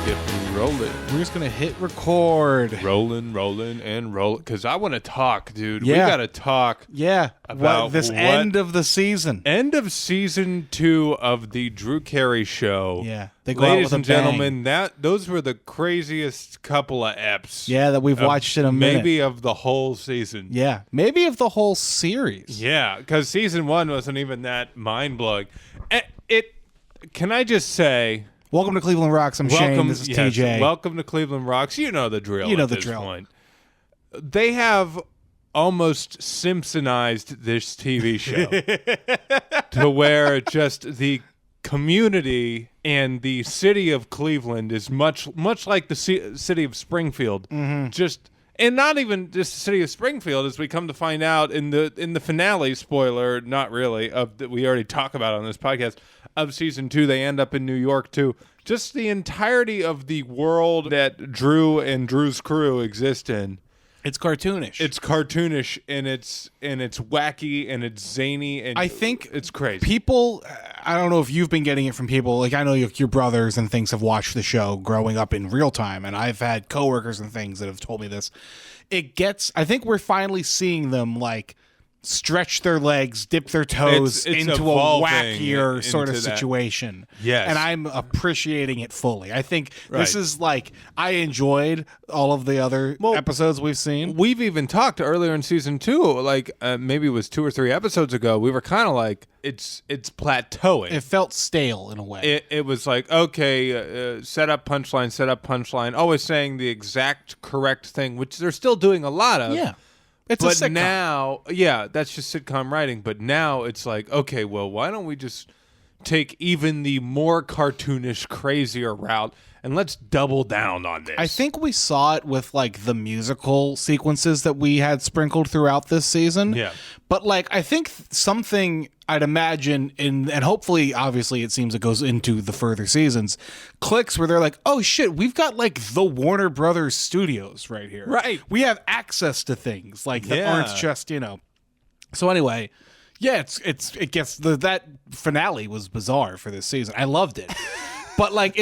If we roll it. We're just going to hit record. Rolling, and roll. Because I want to talk, dude. Yeah. We got to talk. Yeah. About this end of the season. End of season 2 of the Drew Carey show. Yeah. They go Ladies out with and a bang. gentlemen, those were the craziest couple of eps. Yeah, that we've watched in a minute. Maybe of the whole season. Yeah. Maybe of the whole series. Yeah, because season 1 wasn't even that mind-blowing. Can I just say... Welcome to Cleveland Rocks. I'm Shane. This is TJ. Welcome to Cleveland Rocks. You know the drill. You know at the this drill. Point. They have almost Simpsonized this TV show to where just the community and the city of Cleveland is much like the city of Springfield. Mm-hmm. And not even just the city of Springfield, as we come to find out in the finale. Spoiler, not really, of that we already talk about on this podcast of season 2. They end up in New York too. Just the entirety of the world that Drew and Drew's crew exist in. It's cartoonish. It's cartoonish and it's wacky and it's zany and I think it's crazy. People, I don't know if you've been getting it from people. Like I know your brothers and things have watched the show growing up in real time, and I've had coworkers and things that have told me this. I think we're finally seeing them like stretch their legs, dip their toes It's into a wackier sort of into that. situation. Yes. And I'm appreciating it fully. I think this is like, I enjoyed all of the other episodes we've seen. We've even talked earlier in season 2, like maybe it was 2 or 3 episodes ago, we were kind of like, it's plateauing. It felt stale in a way. It was like, okay, set up punchline, always saying the exact correct thing, which they're still doing a lot of. Yeah. It's a sitcom. Now, that's just sitcom writing. But now it's like, okay, well, why don't we just take even the more cartoonish, crazier route and let's double down on this? I think we saw it with like the musical sequences that we had sprinkled throughout this season. Yeah. But like, I think something I'd imagine and hopefully, obviously, it seems it goes into the further seasons, clicks where they're like, oh shit, we've got like the Warner Brothers studios right here. Right. We have access to things like that aren't just, So anyway, yeah, that finale was bizarre for this season. I loved it. But like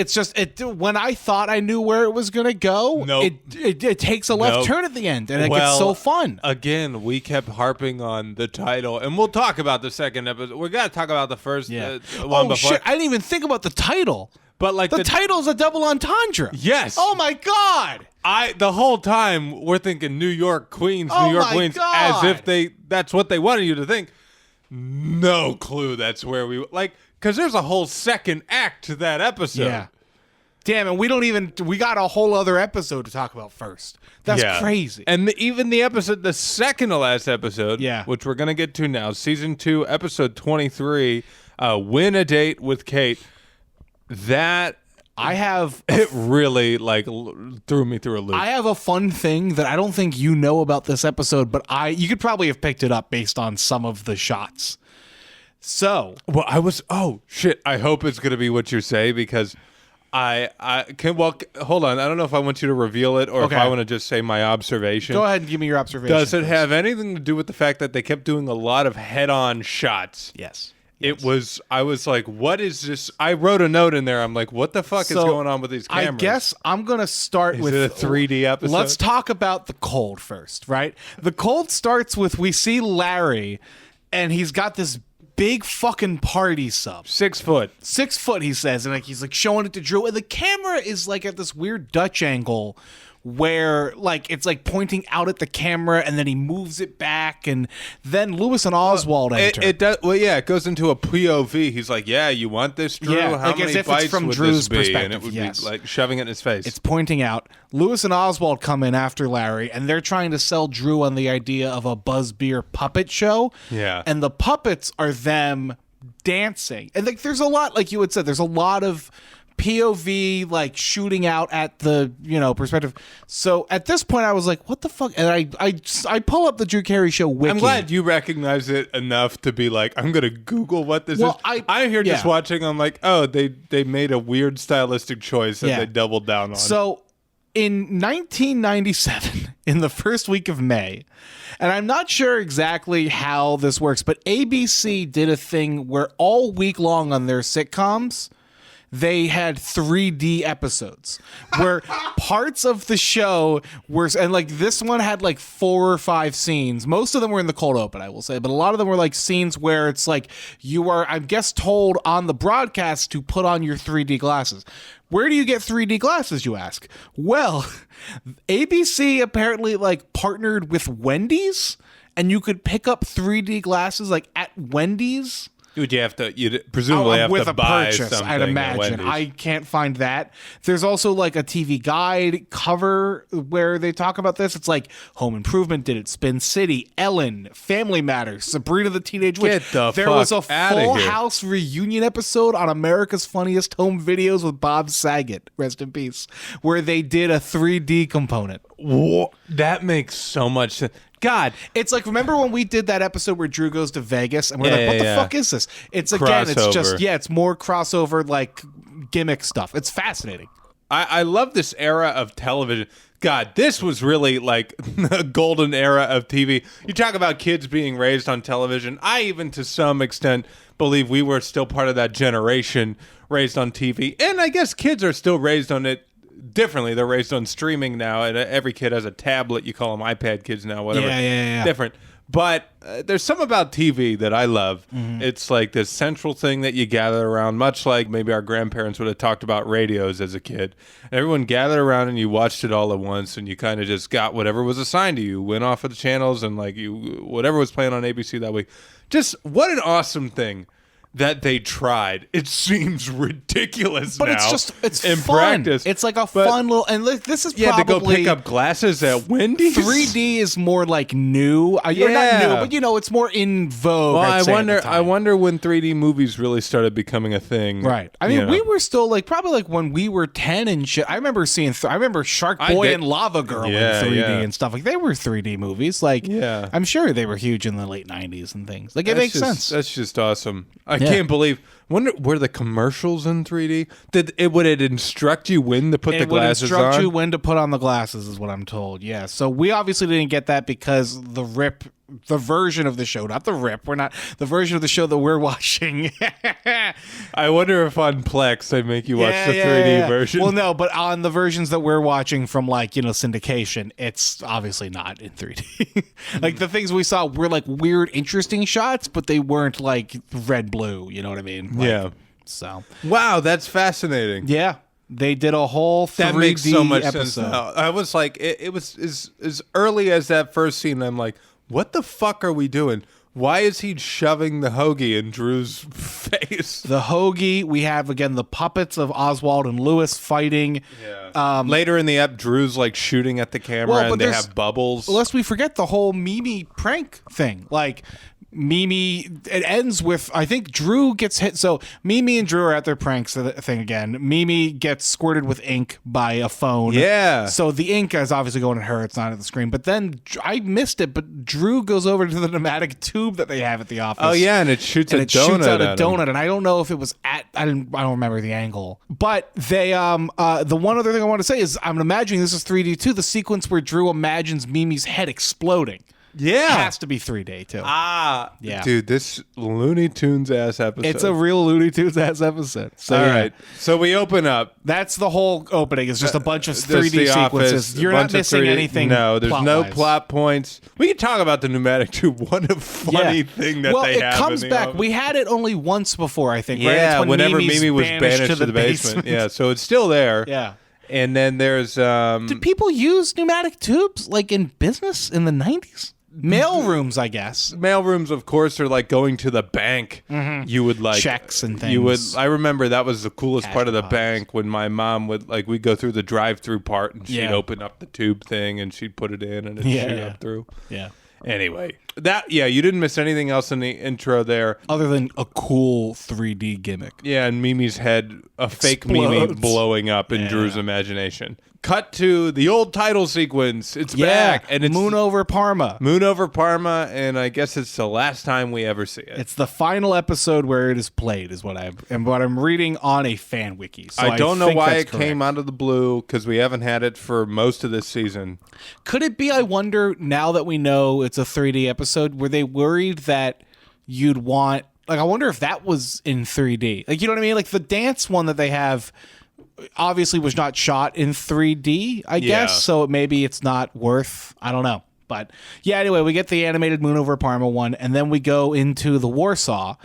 when I thought I knew where it was gonna go, it takes a left turn at the end, and it gets so fun. Again, we kept harping on the title, and we'll talk about the second episode. We got to talk about the first one before. Shit! I didn't even think about the title. But like the title's a double entendre. Yes. Oh my god. The whole time we're thinking New York Queens, New York Queens, as if that's what they wanted you to think. No clue. That's where we like. Because there's a whole second act to that episode. Yeah. Damn, and we got a whole other episode to talk about first. That's crazy. And even the second to last episode, which we're going to get to now, season 2, episode 23, Win a Date with Kate, it really like threw me through a loop. I have a fun thing that I don't think you know about this episode, but you could probably have picked it up based on some of the shots. So, well, oh shit, I hope it's going to be what you say because hold on. I don't know if I want you to reveal it or if I want to just say my observation. Go ahead and give me your observation. Does it have anything to do with the fact that they kept doing a lot of head-on shots? Yes. I was like, what is this? I wrote a note in there. I'm like, what the fuck is going on with these cameras? I guess I'm going to start with... Is it a 3D episode? Let's talk about the cold first, right? The cold starts with, we see Larry, and he's got this big fucking party sub. 6 foot. 6 foot, he says. And like he's like showing it to Drew. And the camera is like at this weird Dutch angle where like it's like pointing out at the camera and then he moves it back and then Lewis and Oswald enter. It does. Well, yeah, it goes into a POV. He's like, "Yeah, you want this, Drew? Yeah, how like many as if bites it's from would Drew's this be?" perspective. And it would be like shoving it in his face. It's pointing out. Lewis and Oswald come in after Larry, and they're trying to sell Drew on the idea of a Buzz Beer puppet show. Yeah, and the puppets are them dancing, and like there's a lot, like you had said, there's a lot of POV like shooting out at the perspective. So at this point I was like, what the fuck? And I pull up the Drew Carey show wiki. I'm glad you recognize it enough to be like, I'm gonna Google what this is. I'm here just watching. I'm like, oh, they made a weird stylistic choice and they doubled down on. So in 1997, in the first week of May, and I'm not sure exactly how this works, but ABC did a thing where all week long on their sitcoms, they had 3D episodes where parts of the show were, and like this one had like 4 or 5 scenes. Most of them were in the cold open, I will say, but a lot of them were like scenes where it's like you are, I guess, told on the broadcast to put on your 3D glasses. Where do you get 3D glasses, you ask? Well, ABC apparently like partnered with Wendy's, and you could pick up 3D glasses like at Wendy's. Dude, you'd presumably have with to a buy purchase, something. I'd imagine. I can't find that. There's also like a TV Guide cover where they talk about this. It's like Home Improvement did it, Spin City, Ellen, Family Matters, Sabrina the Teenage Witch. There was a Full House reunion episode on America's Funniest Home Videos with Bob Saget, rest in peace, where they did a 3D component. Whoa, that makes so much sense. God, it's like, remember when we did that episode where Drew goes to Vegas and we're like, what the fuck is this? It's again, it's just, it's more crossover, like gimmick stuff. It's fascinating. I love this era of television. God, this was really like a golden era of TV. You talk about kids being raised on television. I even to some extent believe we were still part of that generation raised on TV. And I guess kids are still raised on it differently. They're raised on streaming now, and every kid has a tablet. You call them iPad kids now, whatever. Yeah. Different. But there's something about TV that I love. Mm-hmm. It's like this central thing that you gather around, much like maybe our grandparents would have talked about radios as a kid. Everyone gathered around and you watched it all at once, and you kind of just got whatever was assigned to you, went off of the channels, and like you, whatever was playing on ABC that week. Just what an awesome thing that they tried. It seems ridiculous but now. But it's in fun. Practice. It's like a fun little, and this is yeah, probably to go pick up glasses at Wendy's. 3D is more like new. You're not new, but you know, it's more in vogue. Well, I wonder when 3D movies really started becoming a thing. Right. I mean, we were still like probably like when we were 10 and shit. I remember seeing. I remember Shark Boy and Lava Girl in 3D and stuff. Like they were 3D movies. Like I'm sure they were huge in the late 90s and things. Like it makes sense. That's just awesome. I can't believe. Were the commercials in 3D? Would it instruct you when to put the glasses on? It would instruct you when to put on the glasses, is what I'm told. Yeah. So we obviously didn't get that because the version of the show, not the rip. We're not the version of the show that we're watching. I wonder if on Plex they make you watch the 3D version. Well, no, but on the versions that we're watching from like, syndication, it's obviously not in 3D. Like the things we saw were like weird, interesting shots, but they weren't like red, blue. You know what I mean? Like, So. Wow, that's fascinating. Yeah. They did a whole 3D that makes so much episode. sense now. I was like, it was as early as that first scene. I'm like, what the fuck are we doing? Why is he shoving the hoagie in Drew's face? The hoagie. We have, again, the puppets of Oswald and Lewis fighting. Yeah. Later in the ep, Drew's like shooting at the camera and they have bubbles. Lest we forget the whole Mimi prank thing. Like, Mimi, it ends with, I think Drew gets hit. So Mimi and Drew are at their pranks thing again. Mimi gets squirted with ink by a phone. Yeah. So the ink is obviously going at her. It's not at the screen. But then I missed it. But Drew goes over to the pneumatic tube that they have at the office. Oh yeah, and it shoots a donut. And I don't know if it was at. I don't remember the angle. But they the one other thing I want to say is I'm imagining this is 3D too. The sequence where Drew imagines Mimi's head exploding. Yeah. Has to be 3D too. Yeah. Dude, this Looney Tunes ass episode. It's a real Looney Tunes ass episode. So, all right. So we open up. That's the whole opening. It's just a bunch of 3D sequences. Office, You're not missing anything. No, there's no plot points. We can talk about the pneumatic tube. What a funny thing that they have. Well, it comes back. Office. We had it only once before, I think. Yeah, right? whenever Mimi was banished to the basement. Yeah, so it's still there. Yeah. And then there's... Did people use pneumatic tubes like in business in the 90s? Mail rooms, I guess. Mail rooms, of course, are like going to the bank. Mm-hmm. You would like checks and things. I remember that was the coolest part of the bank when my mom would we'd go through the drive-through part and she'd open up the tube thing and she'd put it in and it'd shoot up through. Yeah. Anyway, you didn't miss anything else in the intro there. Other than a cool 3D gimmick. Yeah, and Mimi's head, a fake Mimi blowing up in Drew's imagination. Cut to the old title sequence. It's back. And it's Moon Over Parma. Moon Over Parma, and I guess it's the last time we ever see it. It's the final episode where it is played, is what I'm reading on a fan wiki. So I don't know why it came out of the blue, because we haven't had it for most of this season. Could it be, I wonder, now that we know it's a 3D episode, were they worried that you'd want Like, I wonder if that was in 3D. Like, you know what I mean? Like, the dance one that they have obviously was not shot in 3D, I guess. So maybe it's not worth, I don't know. But yeah, anyway, we get the animated Moon over Parma one, and then we go into the Warsaw.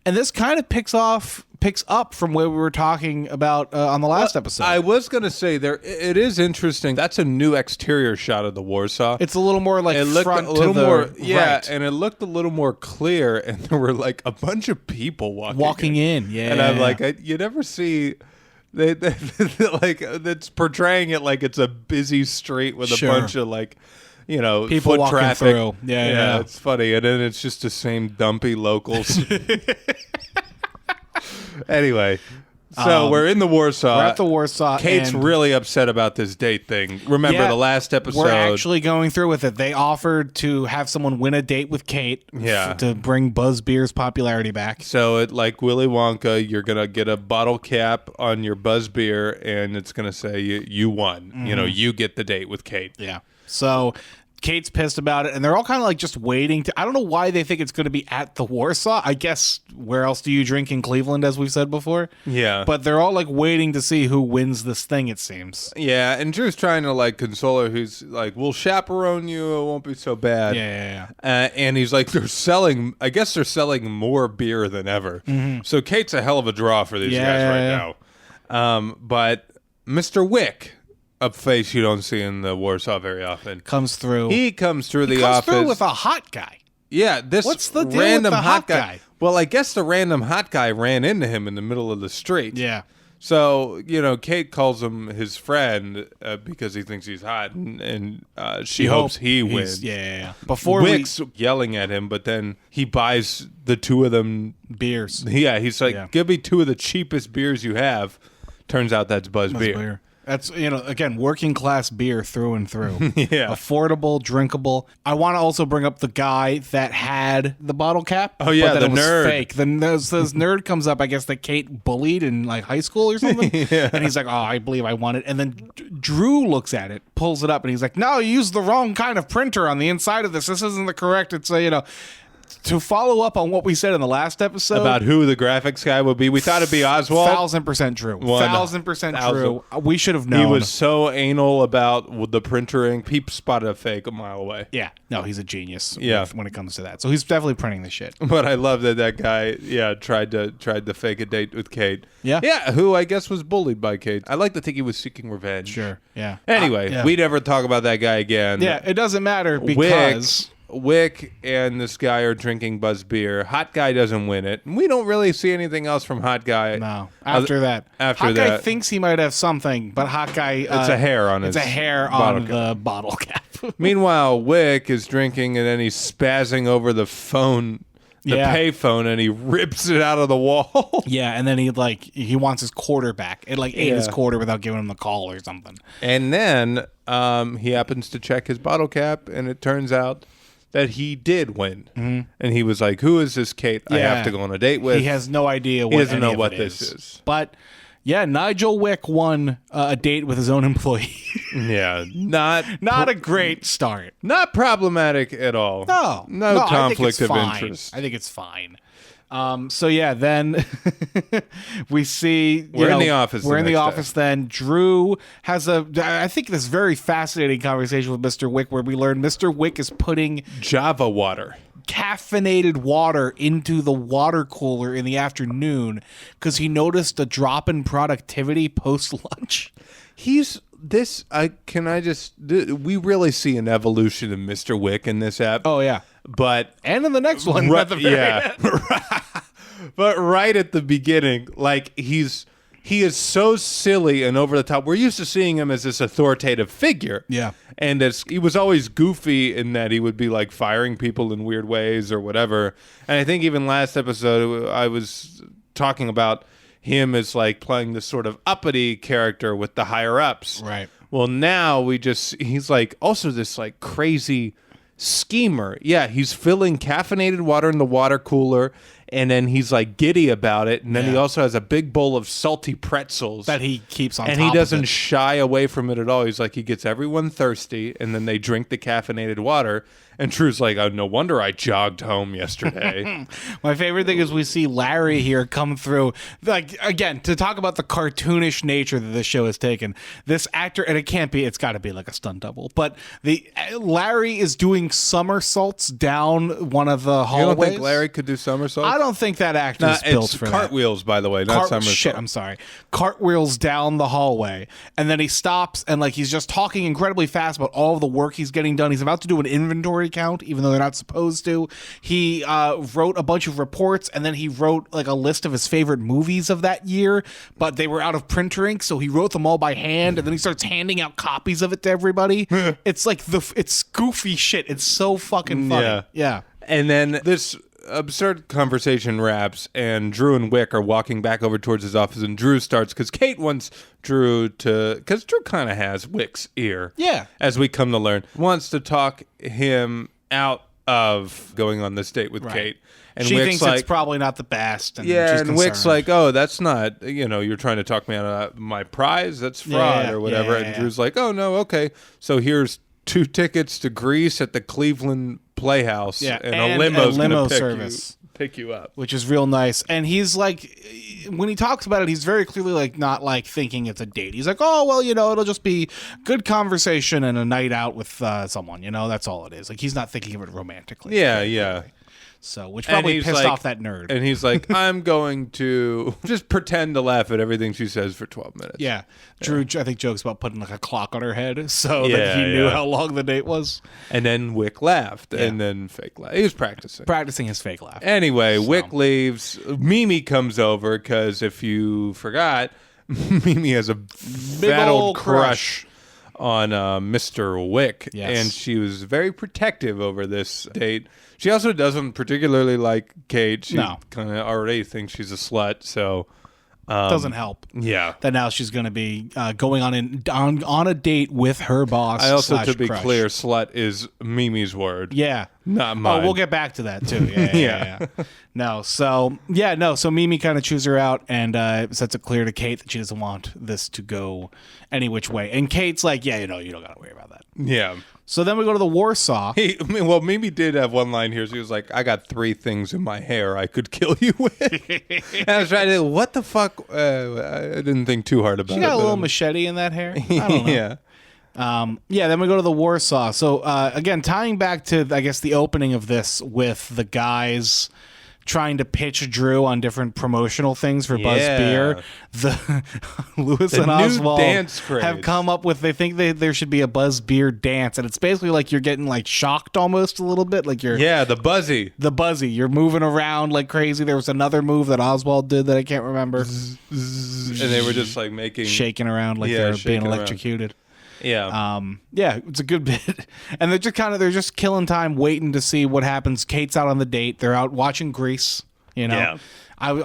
And this kind of picks up from where we were talking about on the last episode. I was going to say it is interesting. That's a new exterior shot of the Warsaw. It's a little more like it looked front a little to the more, right. and it looked a little more clear. And there were like a bunch of people walking in. Yeah, and I'm like, you never see. They like that's portraying it like it's a busy street with a bunch of like, people foot walking traffic through. Yeah, it's funny, and then it's just the same dumpy locals. Anyway, so we're in the Warsaw. We're at the Warsaw. Kate's and really upset about this date thing. Remember the last episode? We're actually going through with it. They offered to have someone win a date with Kate to bring Buzz Beer's popularity back. So like Willy Wonka, you're going to get a bottle cap on your Buzz Beer, and it's going to say you won. Mm-hmm. You get the date with Kate. Yeah. So Kate's pissed about it, and they're all kind of like just waiting to. I don't know why they think it's going to be at the Warsaw. I guess where else do you drink in Cleveland, as we've said before? Yeah. But they're all like waiting to see who wins this thing, it seems. Yeah, and Drew's trying to like console her, who's like, we'll chaperone you, it won't be so bad. Yeah. And he's like, they're selling more beer than ever. Mm-hmm. So Kate's a hell of a draw for these guys right now. But Mr. Wick, a face you don't see in the Warsaw very often, comes through. He comes through the office. Through with a hot guy. Yeah, what's the deal random with the hot guy? Well, I guess the random hot guy ran into him in the middle of the street. Yeah. So, Kate calls him his friend because he thinks he's hot, and she hopes he wins. Yeah. Before Wick's yelling at him, but then he buys the two of them beers. Yeah, he's like, give me two of the cheapest beers you have. Turns out that's Buzz Beer. That's, again, working class beer through and through. Yeah. Affordable, drinkable. I want to also bring up the guy that had the bottle cap. Oh, yeah, but the it was nerd. fake. This nerd comes up, I guess, that Kate bullied in like high school or something. Yeah. And he's like, oh, I believe I won it. And then Drew looks at it, pulls it up, and he's like, no, you used the wrong kind of printer on the inside of this. This isn't the correct. It's to follow up on what we said in the last episode about who the graphics guy would be, we thought it'd be Oswald. 1,000% true. 1,000% true. We should have known. He was so anal about the printer ink. He spotted a fake a mile away. Yeah. No, he's a genius. Yeah. When it comes to that, so he's definitely printing the shit. But I love that guy. Yeah, tried to fake a date with Kate. Yeah. Yeah. Who I guess was bullied by Kate. I like to think he was seeking revenge. Sure. Yeah. Anyway, we never talk about that guy again. Yeah. It doesn't matter because Wick and this guy are drinking Buzz Beer. Hot Guy doesn't win it. We don't really see anything else from Hot Guy. No. After that. Hot Guy thinks he might have something, but Hot Guy... it's a hair on the bottle cap. Meanwhile, Wick is drinking, and then he's spazzing over the phone, pay phone, and he rips it out of the wall. Yeah, and then he wants his quarter back. It ate his quarter without giving him the call or something. And then he happens to check his bottle cap, and it turns out that he did win. Mm-hmm. And he was like, who is this Kate I have to go on a date with? He has no idea what He doesn't know what this is. But, yeah, Nigel Wick won a date with his own employee. Yeah. Not a great start. Not problematic at all. No conflict of interest. I think it's fine. So yeah, then we see we're in the office. We're in the office. Then Drew has I think this very fascinating conversation with Mr. Wick, where we learn Mr. Wick is putting Java water, caffeinated water, into the water cooler in the afternoon because he noticed a drop in productivity post lunch. We really see an evolution of Mr. Wick in this app. Oh yeah. And in the next one, at the very end. But right at the beginning, like he is so silly and over the top. We're used to seeing him as this authoritative figure. Yeah. And he was always goofy in that he would be like firing people in weird ways or whatever. And I think even last episode I was talking about him as like playing this sort of uppity character with the higher ups. Right. Well, now he's like also this like crazy schemer. Yeah, he's filling caffeinated water in the water cooler, and then he's like giddy about it, and then he also has a big bowl of salty pretzels that he keeps on top and he doesn't shy away from it at all. He's like, he gets everyone thirsty, and then they drink the caffeinated water, And Drew's like, oh, no wonder I jogged home yesterday. My favorite thing is we see Larry here come through. Like, again, to talk about the cartoonish nature that this show has taken, this actor, and it's got to be like a stunt double, but Larry is doing somersaults down one of the hallways. You don't think Larry could do somersaults? I don't think that actor is built for cartwheels, by the way, not somersaults. Shit, I'm sorry. Cartwheels down the hallway, and then he stops, and like he's just talking incredibly fast about all of the work he's getting done. He's about to do an inventory count, even though they're not supposed to. He wrote a bunch of reports, and then he wrote like a list of his favorite movies of that year, but they were out of printer ink, so he wrote them all by hand, and then he starts handing out copies of it to everybody. It's like it's goofy shit. It's so fucking funny. Yeah. And then this absurd conversation wraps, and Drew and Wick are walking back over towards his office, and Drew starts, because Kate wants Drew to, because Drew kind of has Wick's ear. Yeah. As we come to learn, wants to talk him out of going on this date with Kate. And she Wick's thinks like, it's probably not the best. And yeah, she's and Wick's concerned. like, oh, that's not, you're trying to talk me out of my prize. That's fraud or whatever. And Drew's like, oh, no, okay. So here's 2 tickets to Greece at the Cleveland Playhouse, and a limo's going to pick you up, which is real nice. And he's like, when he talks about it, he's very clearly like not like thinking it's a date. He's like, oh well, it'll just be good conversation and a night out with someone. That's all it is. Like he's not thinking of it romantically. Yeah. So, which probably pissed off that nerd. And he's like, I'm going to just pretend to laugh at everything she says for 12 minutes. Yeah. Drew, I think, jokes about putting like a clock on her head so that he knew how long the date was. And then Wick laughed, and then fake laughed. He was practicing. Practicing his fake laugh. Anyway, Wick leaves. Mimi comes over, because if you forgot, Mimi has a big old crush on Mr. Wick, and she was very protective over this date. She also doesn't particularly like Kate. She kind of already thinks she's a slut, so doesn't help. Yeah, that now she's going to be going on a date with her boss. I also, to be clear, slut is Mimi's word. Yeah, not mine. Oh, we'll get back to that too. Yeah. So Mimi kind of chews her out and sets it clear to Kate that she doesn't want this to go any which way. And Kate's like, you don't got to worry about that. Yeah. So then we go to the Warsaw. Mimi did have one line here. She was like, I got 3 things in my hair I could kill you with. And I was trying to, what the fuck? I didn't think too hard about it. She got a little machete in that hair. I don't know. Then we go to the Warsaw. So again, tying back to, I guess, the opening of this with the guys trying to pitch Drew on different promotional things for Buzz Beer. The Lewis and Oswald have come up with, they think there should be a Buzz Beer dance, and it's basically like you're getting like shocked almost a little bit, like you're the buzzy. You're moving around like crazy. There was another move that Oswald did that I can't remember, and they were just like shaking around like they're being electrocuted. It's a good bit. And they're just killing time waiting to see what happens. Kate's out on the date. They're out watching Grease, I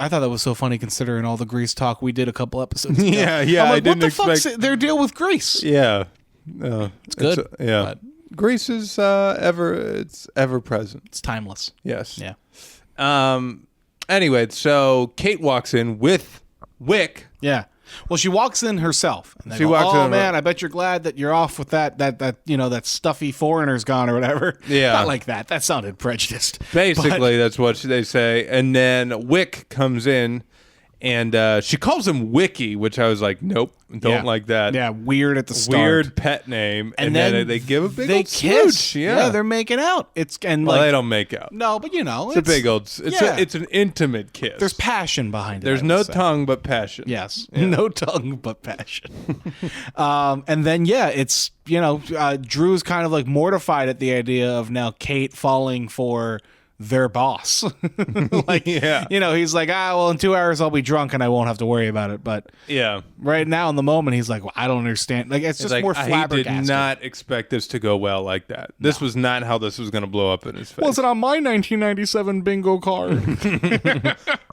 thought that was so funny considering all the Grease talk we did a couple episodes ago. I'm like, I didn't expect what the fuck's their deal with Grease? It's good. Grease is ever present. It's timeless. Yes. Anyway, so Kate walks in with Wick. Yeah. Well, she walks in herself. And she walks in. Oh man, I bet you're glad that you're off with that stuffy foreigner's gone or whatever. Yeah, not like that. That sounded prejudiced. Basically, that's what they say. And then Wick comes in, and she calls him Wiki, which I was like, nope, don't like that. Yeah, weird at the start. Weird pet name. And then they give a big old kiss. Smooch. Yeah, they're making out. They don't make out. No, but it's a big old. It's an intimate kiss. There's passion behind it. There's no tongue but passion. Yes, no tongue but passion. And then it's Drew's kind of like mortified at the idea of now Kate falling for their boss. He's like, in 2 hours I'll be drunk and I won't have to worry about it. But right now in the moment he's like, well, I don't understand. Like it's just like, more flabbergasted. I did not expect this to go well like that. This was not how this was going to blow up in his face. Was it on my 1997 bingo card?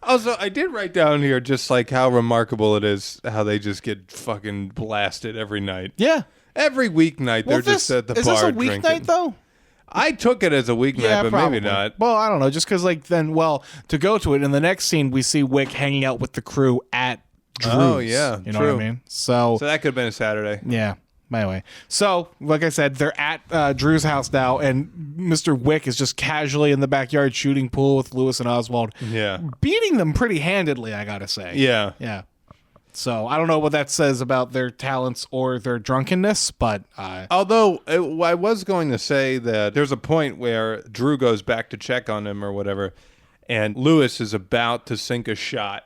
Also, I did write down here just like how remarkable it is how they just get fucking blasted every night. Yeah. Every weeknight they're just at the bar drinking. Is this a weeknight though? I took it as a weeknight, but probably. Maybe not. Well, I don't know. Just because, to go to it, in the next scene, we see Wick hanging out with the crew at Drew's. Oh, yeah. You know what I mean? So that could have been a Saturday. Yeah. Anyway, so like I said, they're at Drew's house now, and Mr. Wick is just casually in the backyard shooting pool with Lewis and Oswald. Yeah. Beating them pretty handedly, I gotta say. Yeah. Yeah. So I don't know what that says about their talents or their drunkenness, but although I was going to say that there's a point where Drew goes back to check on him or whatever, and Lewis is about to sink a shot,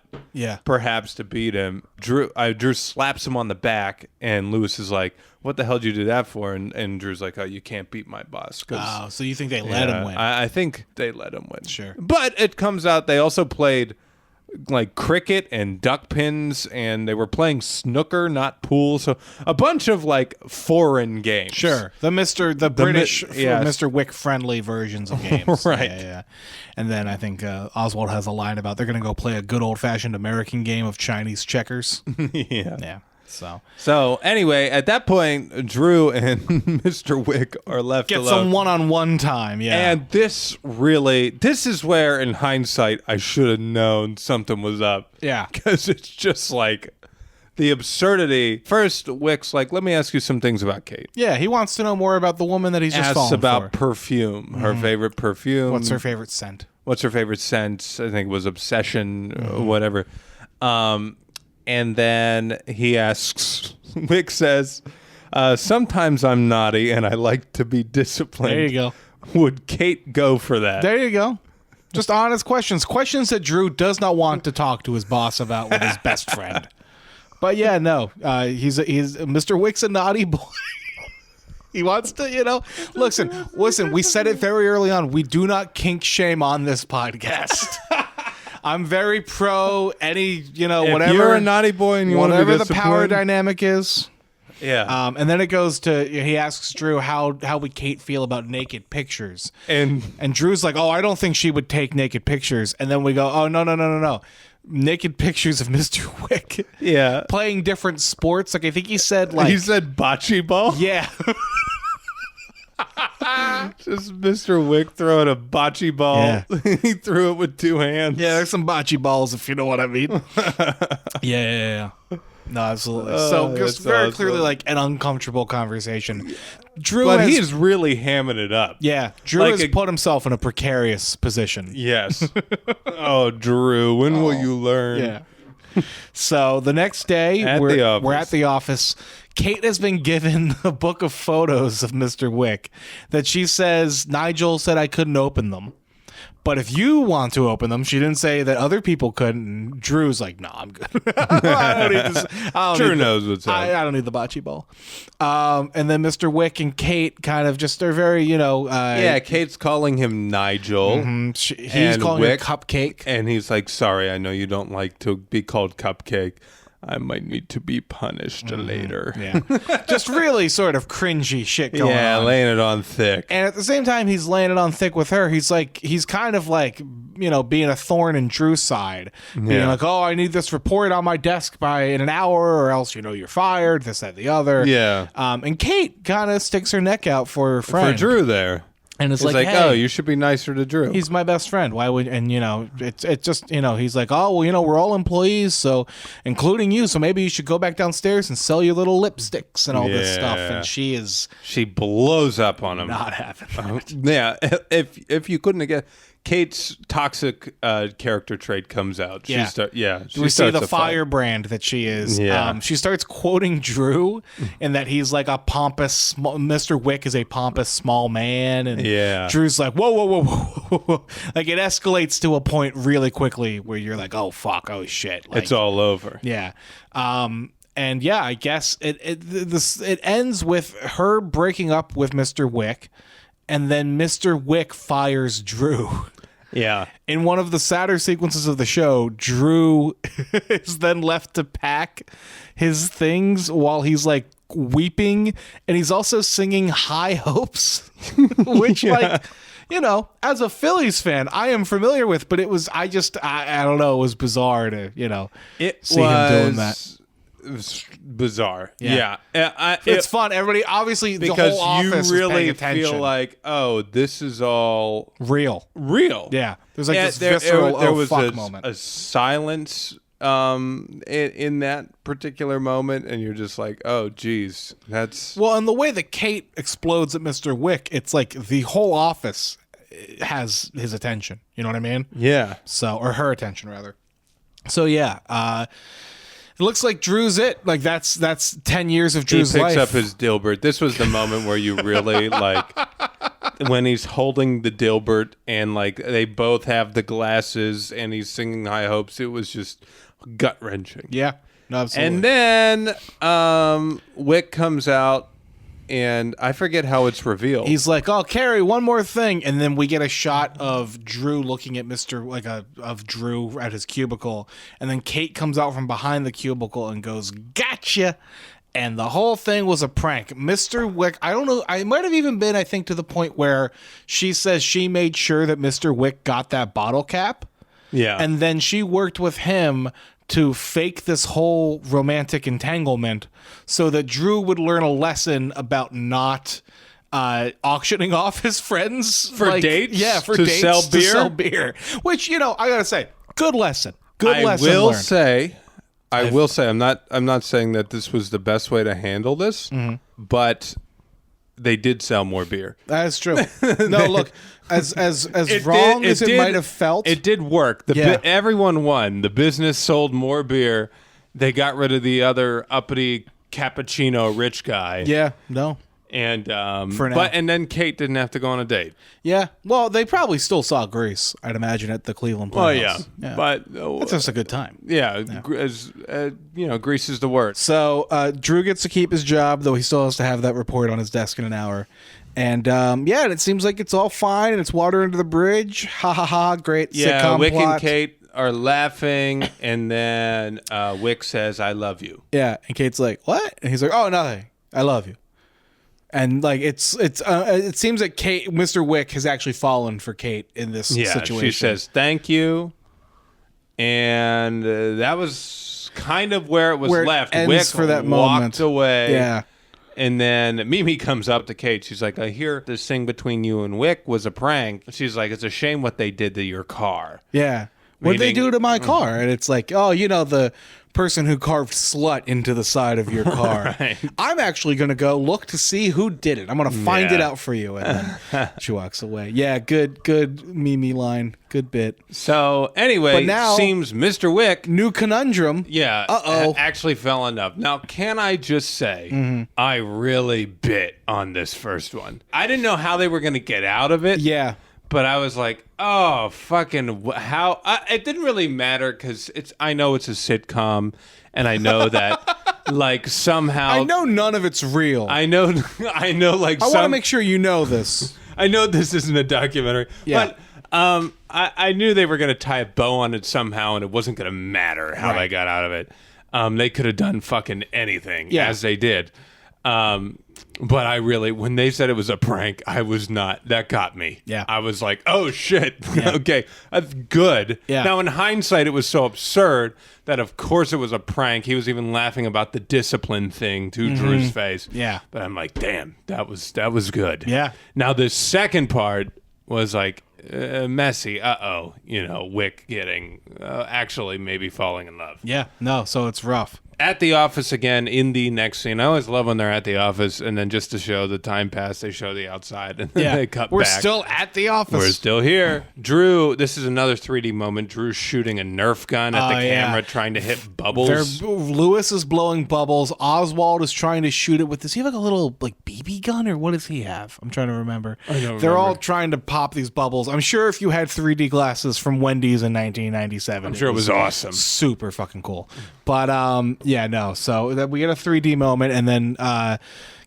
perhaps to beat him. Drew slaps him on the back, and Lewis is like, "What the hell did you do that for?" And Drew's like, "Oh, you can't beat my boss." Oh, so you think they let him win? I think they let him win. Sure, but it comes out they also played like cricket and duck pins, and they were playing snooker, not pool. So a bunch of like foreign games. Sure, the British Mr. Wick friendly versions of games. Right. Yeah. And then I think Oswald has a line about they're going to go play a good old fashioned American game of Chinese checkers. Yeah. So anyway, at that point, Drew and Mr. Wick are left get alone. some one-on-one time. Yeah. And this is where, in hindsight, I should have known something was up. Yeah. Because it's just like the absurdity. First, Wick's like, let me ask you some things about Kate. Yeah, he wants to know more about the woman that he's just fallen about for. Perfume, her favorite perfume. What's her favorite scent? I think it was Obsession, whatever. And then he asks, Wick says, sometimes I'm naughty and I like to be disciplined. There you go. Would Kate go for that? There you go. Just honest questions. Questions that Drew does not want to talk to his boss about with his best friend. But yeah, no. He's Mr. Wick's a naughty boy. He wants to, listen, we said it very early on. We do not kink shame on this podcast. I'm very pro any, whatever. If you're a naughty boy and you want to be whatever the power dynamic is. Yeah. And then it goes to, he asks Drew, how would Kate feel about naked pictures? And Drew's like, oh, I don't think she would take naked pictures. And then we go, oh, no. Naked pictures of Mr. Wick. Yeah. Playing different sports. Like, I think he said, he said bocce ball? Yeah. Just Mr. Wick throwing a bocce ball. Yeah. He threw it with two hands. Yeah, there's some bocce balls, if you know what I mean. Yeah. No, absolutely. So just very clearly like an uncomfortable conversation. But he's really hamming it up. Yeah, Drew has put himself in a precarious position. Yes. Oh, Drew, when will you learn? Yeah. So the next day, we're at the office. Kate has been given a book of photos of Mr. Wick that she says Nigel said I couldn't open them. But if you want to open them, she didn't say that other people couldn't. And Drew's like, no, I'm good. I don't need this. Drew knows what's up. I don't need the bocce ball. And then Mr. Wick and Kate kind of just are very, Kate's calling him Nigel. He's calling Wick, her Cupcake. And he's like, sorry, I know you don't like to be called Cupcake. I might need to be punished later. Yeah. Just really sort of cringy shit going on. Yeah, laying it on thick. And at the same time, he's laying it on thick with her. He's kind of like, being a thorn in Drew's side. Being like, oh, I need this report on my desk in an hour or else, you're fired, this, that, the other. Yeah. And Kate kind of sticks her neck out for her friend. For Drew there. And it's like, hey, oh, you should be nicer to Drew. He's my best friend. Why would, and it's just, he's like, oh, well, we're all employees, so including you. So maybe you should go back downstairs and sell your little lipsticks and all this stuff. And she blows up on him. Not having it. Yeah. If you couldn't get Kate's toxic character trait comes out. Yeah. We see the firebrand that she is. Yeah. She starts quoting Drew and that he's like a pompous, Mr. Wick is a pompous small man. And Drew's like, whoa. Like it escalates to a point really quickly where you're like, oh, fuck, oh, shit. Like, it's all over. Yeah. And yeah, I guess it ends with her breaking up with Mr. Wick. And then Mr. Wick fires Drew. Yeah. In one of the sadder sequences of the show, Drew is then left to pack his things while he's like weeping. And he's also singing High Hopes, which as a Phillies fan, I am familiar with. But it was, I don't know, it was bizarre to, see him doing that. It was bizarre. Yeah. It's fun. Everybody, obviously, the whole office you really is paying attention. feel like, oh, this is all real. Real. Yeah. There's like this visceral there was fuck moment. a silence in that particular moment, and you're just like, oh geez, that's Well, and the way that Kate explodes at Mr. Wick, it's like the whole office has his attention. You know what I mean? yeah. So, or her attention rather. So yeah, it looks like Drew's it. Like that's 10 years of He Drew's picks life. up his Dilbert. This was the moment where you really like when he's holding the Dilbert and like they both have the glasses and he's singing High Hopes. It was just gut wrenching. Yeah, no, absolutely. And then Wick comes out, and I forget how it's revealed. He's like, "Oh, Carey, one more thing," and then we get a shot of Drew looking at of Drew at his cubicle, and then Kate comes out from behind the cubicle and goes, "Gotcha." And the whole thing was a prank. Mr. Wick, I don't know, I might have even been, I think, to the point where she says she made sure that Mr. Wick got that bottle cap. yeah. And then she worked with him to fake this whole romantic entanglement so that Drew would learn a lesson about not auctioning off his friends For dates? Yeah, for To dates sell to beer? sell beer. Which, you know, I gotta say, good lesson. Good I lesson will learned. say, I'm not saying that this was the best way to handle this, Mm-hmm. but they did sell more beer. That's true. No, look, as wrong as it might have felt, It did work. Yeah. Everyone won. The business sold more beer. They got rid of the other uppity cappuccino rich guy. yeah, no. And For now. and then Kate didn't have to go on a date. Yeah. Well, they probably still saw Grease, I'd imagine, at the Cleveland Oh Playhouse. yeah. But It's just a good time. Grease is the word. So Drew gets to keep his job, though he still has to have that report on his desk in an hour. And and it seems like it's all fine, and it's water under the bridge. Ha ha ha! Great Yeah, sitcom Wick plot. and Kate are laughing, and then Wick says, "I love you." Yeah, and Kate's like, "What?" And he's like, "Oh, nothing. I love you." And like it seems that Mr. Wick has actually fallen for Kate in this situation. She says thank you, and that was kind of where it was Where it left. ends Wick for that walked moment. away. Yeah. And then Mimi comes up to Kate. She's like, I hear this thing between you and Wick was a prank. She's like, it's a shame what they did to your car. Yeah. What'd they Meaning- do to my car? And it's like, oh, you know, the person who carved slut into the side of your car. Right. I'm actually going to go look to see who did it. I'm going to find it Yeah. out for you. And then she walks away. Yeah, good Mimi line. Good bit. So anyway, But now- seems Mr. Wick, New conundrum. Uh-oh. actually fell in love. Now, can I just say, I really bit on this first one. I didn't know how they were going to get out of it. Yeah. But I was like, oh, fucking how? It didn't really matter because I know it's a sitcom, and I know that, like, somehow. I know none of it's real. I know, like, I want to make sure you know this. I know this isn't a documentary, Yeah. but I knew they were going to tie a bow on it somehow, and it wasn't going to matter how Right. they got out of it. They could have done fucking anything, Yeah. as they did. But I really, when they said it was a prank, I was not. That got me. Yeah. I was like, oh shit. Okay, that's good. Yeah. Now in hindsight, it was so absurd that of course it was a prank. He was even laughing about the discipline thing to Drew's face. Yeah. But I'm like, damn, that was good. Yeah. Now the second part was like messy. Wick getting actually maybe falling in love. Yeah. No, so it's rough. At the office again in the next scene. I always love when they're at the office and then just to show the time pass, they show the outside and then Yeah. they cut We're back. still at the office. We're still here. Drew, this is another 3D moment. Drew's shooting a Nerf gun at the camera trying to hit bubbles. Lewis is blowing bubbles. Oswald is trying to shoot it with this. Does he have like a little like BB gun or what does he have? I'm trying to remember. They're all trying to pop these bubbles. I'm sure if you had 3D glasses from Wendy's in 1997, I'm sure it was awesome. super fucking cool. But so that we get a 3D moment, and then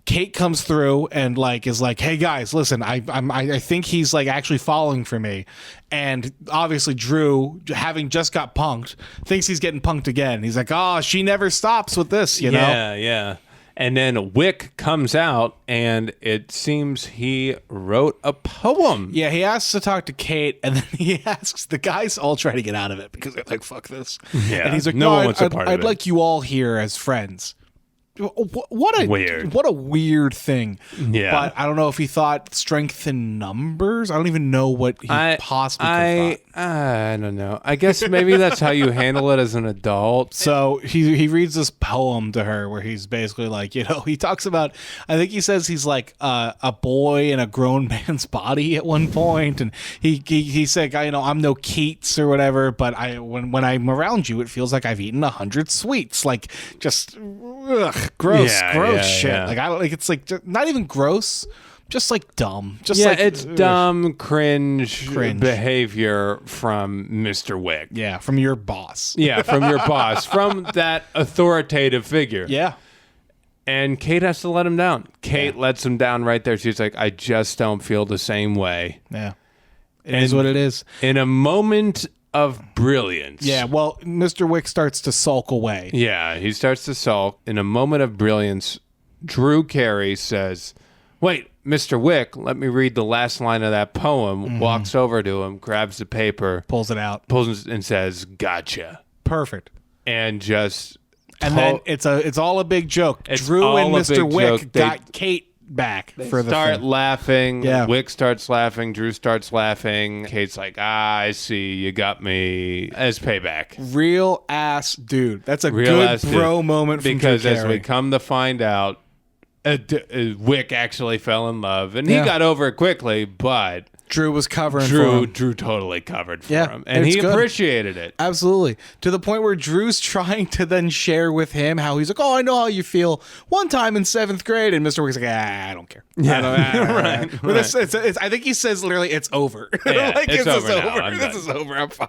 Kate comes through and like is like, "Hey guys, listen, I think he's like actually falling for me," and obviously Drew, having just got punked, thinks he's getting punked again. He's like, "Oh, she never stops with this," you know? Yeah. And then Wick comes out, and it seems he wrote a poem. Yeah, he asks to talk to Kate, and then he asks the guys all try to get out of it because they're like, "Fuck this." Yeah, And he's like, no one "No, wants a part of I'd it." like you all here as friends." what a weird thing. Yeah. But I don't know if he thought strength in numbers. I don't even know what he possibly could have thought. I don't know. I guess maybe that's how you handle it as an adult. So he reads this poem to her where he's basically like, he talks about, I think he says he's like a boy in a grown man's body at one point, and he said, I'm no Keats or whatever, but when I'm around you, it feels like I've eaten 100 sweets, like just gross shit. Yeah. Like I don't like, it's like not even gross, just like dumb. Just it's dumb, cringe behavior from Mr. Wick. Yeah, from your boss. Yeah, from your boss, from that authoritative figure. Yeah. And Kate has to let him down. Kate lets him down right there. She's like, I just don't feel the same way. Yeah. It is what it is. In a moment of brilliance. Yeah, well, Mr. Wick starts to sulk away. Yeah, he starts to sulk. In a moment of brilliance, Drew Carey says, wait, Mr. Wick, let me read the last line of that poem, walks over to him, grabs the paper, pulls it out, and says, gotcha. Perfect. And just... then it's all a big joke. Drew and Mr. Wick got Kate back for the start laughing. Yeah. Wick starts laughing. Drew starts laughing. Kate's like, I see. You got me as payback. Real ass dude. That's a good bro moment from because Drew as we come to find out, Wick actually fell in love, and he got over it quickly, but Drew was covering for him. Drew totally covered for him, and it's he good. appreciated it. Absolutely. To the point where Drew's trying to then share with him how he's like, I know how you feel one time in 7th grade, and Mr. Wick's like, I don't care. Yeah. Right. I think he says literally, it's over. Yeah, like, it's over now. This is over. I'm fine.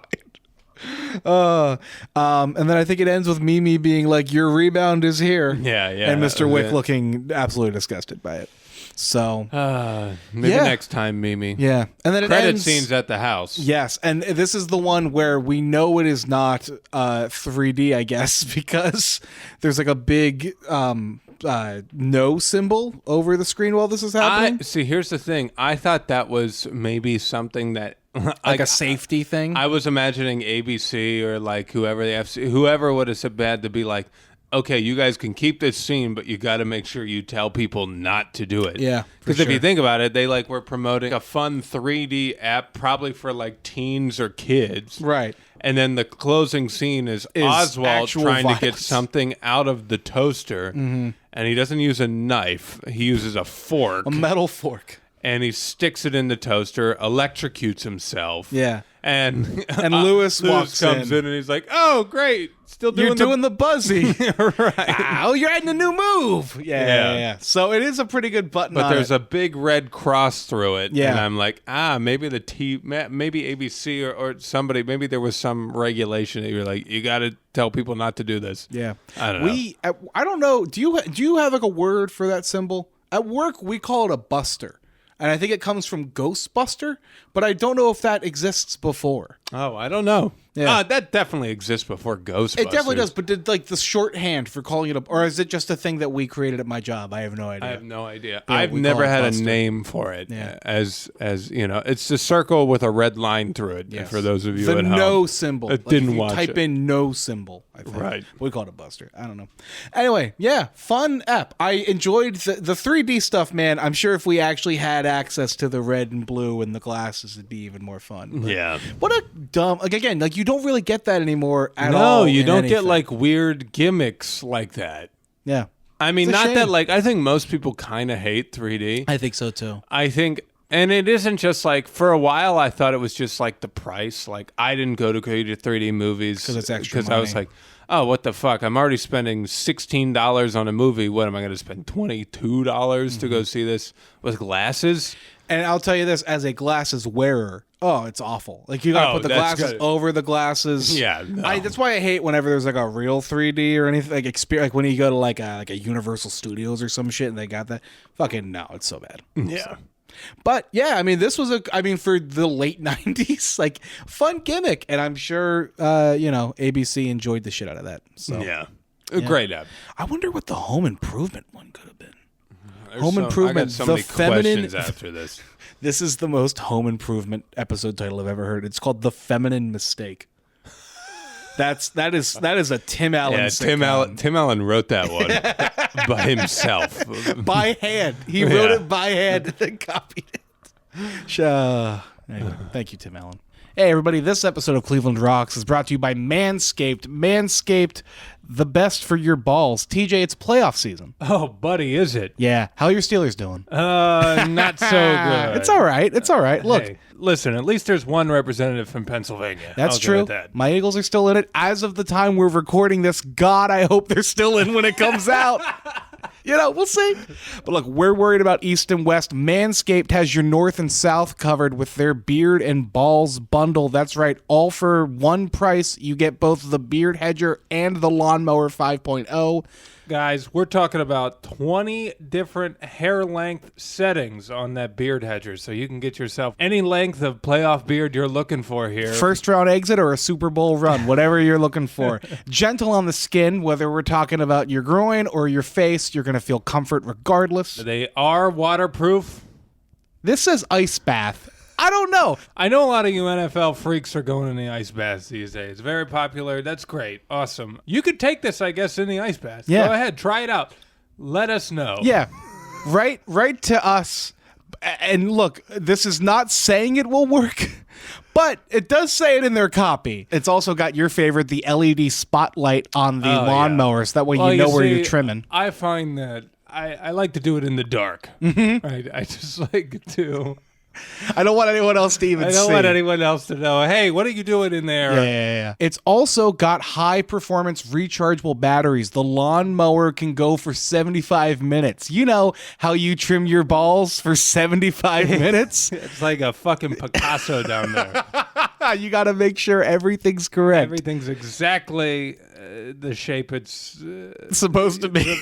And then I think it ends with Mimi being like, your rebound is here. Yeah. And Mr. Wick looking absolutely disgusted by it. So maybe next time, Mimi. Yeah. And then credit scenes at the house. Yes. And this is the one where we know it is not 3D, I guess, because there's like a big no symbol over the screen while this is happening. See, here's the thing. I thought that was maybe something that like a safety thing. I was imagining ABC or like whoever the FC, whoever would have said bad to be like, okay, you guys can keep this scene, but you got to make sure you tell people not to do it. Yeah, because if you think about it, they were promoting a fun 3D app, probably for like teens or kids, right? And then the closing scene is Oswald trying to get something out of the toaster, and he doesn't use a knife; he uses a fork, a metal fork. And he sticks it in the toaster, electrocutes himself. Yeah. And Lewis comes in and he's like, "Oh, great. Still doing the buzzy." Right. Oh, you're adding a new move. Yeah. So it is a pretty good button. But there's a big red cross through it. Yeah. And I'm like, maybe maybe ABC or somebody, maybe there was some regulation that you're like, you got to tell people not to do this. Yeah. I don't know. I don't know. Do you have like a word for that symbol? At work, we call it a buster. And I think it comes from Ghostbuster, but I don't know if that exists before. Oh, I don't know. Yeah. That definitely exists before Ghostbusters. It definitely does, but did like the shorthand for calling it or is it just a thing that we created at my job? I have no idea. I have no idea. Yeah, I've never had a name for it. Yeah. As you know, it's a circle with a red line through it. Yes. For those of you the at home, no symbol. It didn't watch type it. in no symbol. I think. Right. We call it a buster. I don't know. Anyway, yeah, fun app. I enjoyed the 3D stuff, man. I'm sure if we actually had access to the red and blue and the glasses, it'd be even more fun. But yeah. What a dumb. Like again, like you don't really get that anymore at all. No, you don't anything. get like weird gimmicks like that. Yeah. I mean, It's a not that shame. like I think most people kind of hate 3D. I think so too. I think, and it isn't just like for a while. I thought it was just like the price. Like I didn't go to 3D movies because it's extra. Because I was like, oh, what the fuck? I'm already spending $16 on a movie. What am I going to spend $22 to go see this with glasses? And I'll tell you this, as a glasses wearer, it's awful. Like you gotta put the glasses over the glasses. Yeah, no. That's why I hate whenever there's like a real 3D or anything like when you go to like a Universal Studios or some shit and they got that. Fucking no, it's so bad. Yeah. But yeah, I mean, this was for the late 90s, like fun gimmick, and I'm sure ABC enjoyed the shit out of that. So yeah. A great app. I wonder what the Home Improvement one could have been. Improvement. I got so many questions after this. This is the most Home Improvement episode title I've ever heard. It's called The Feminine Mistake. That is a Tim Allen. Yeah, sitcom. Tim Allen wrote that one by himself. By hand. He wrote it by hand and then copied it. Anyway, thank you, Tim Allen. Hey, everybody. This episode of Cleveland Rocks is brought to you by Manscaped. Manscaped, the best for your balls. TJ, it's playoff season. Oh, buddy, is it? Yeah. How are your Steelers doing? Not so good. It's all right. It's all right. Look. Hey, listen, at least there's one representative from Pennsylvania. That's I'll true. give it that. My Eagles are still in it. As of the time we're recording this, God, I hope they're still in when it comes out. We'll see. But look, we're worried about East and West. Manscaped has your North and South covered with their beard and balls bundle. That's right. All for one price. You get both the Beard Hedger and the Lawnmower 5.0. Guys, we're talking about 20 different hair length settings on that beard hedger, so you can get yourself any length of playoff beard you're looking for here. First round exit or a Super Bowl run, whatever you're looking for. Gentle on the skin, whether we're talking about your groin or your face, you're going to feel comfort regardless. They are waterproof. This says ice bath. I don't know. I know a lot of you NFL freaks are going in the ice baths these days. Very popular. That's great. Awesome. You could take this, I guess, in the ice bath. Yeah. Go ahead. Try it out. Let us know. Yeah. Right to us. And look, this is not saying it will work, but it does say it in their copy. It's also got your favorite, the LED spotlight on the lawnmower, so that way you know where you're trimming. I find that I like to do it in the dark. Mm-hmm. Right? I just like to... I don't want anyone else to even see. I don't want anyone else to know, hey, what are you doing in there? Yeah. It's also got high-performance rechargeable batteries. The lawnmower can go for 75 minutes. You know how you trim your balls for 75 minutes? It's like a fucking Picasso down there. You got to make sure everything's correct. Everything's exactly the shape it's supposed to be.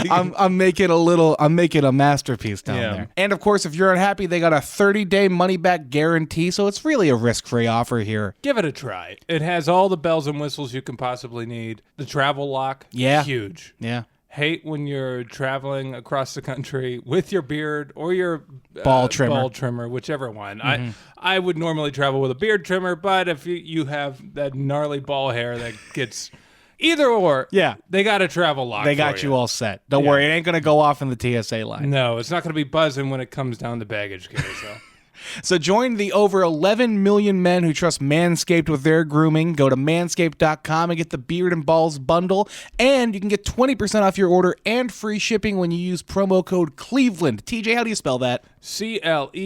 I'm making a masterpiece down there. And of course, if you're unhappy, they got a 30-day money-back guarantee, so it's really a risk-free offer here. Give it a try. It has all the bells and whistles you can possibly need. The travel lock, huge. Yeah. Hate when you're traveling across the country with your beard or your ball trimmer, whichever one. Mm-hmm. I would normally travel with a beard trimmer, but if you have that gnarly ball hair that gets... Either or, they got a travel lock. They got you all set. Don't worry, it ain't gonna go off in the TSA line. No, it's not gonna be buzzing when it comes down the baggage carousel. So join the over 11 million men who trust Manscaped with their grooming. Go to manscaped.com and get the Beard and Balls bundle. And you can get 20% off your order and free shipping when you use promo code Cleveland. TJ, how do you spell that? CLEVELAND.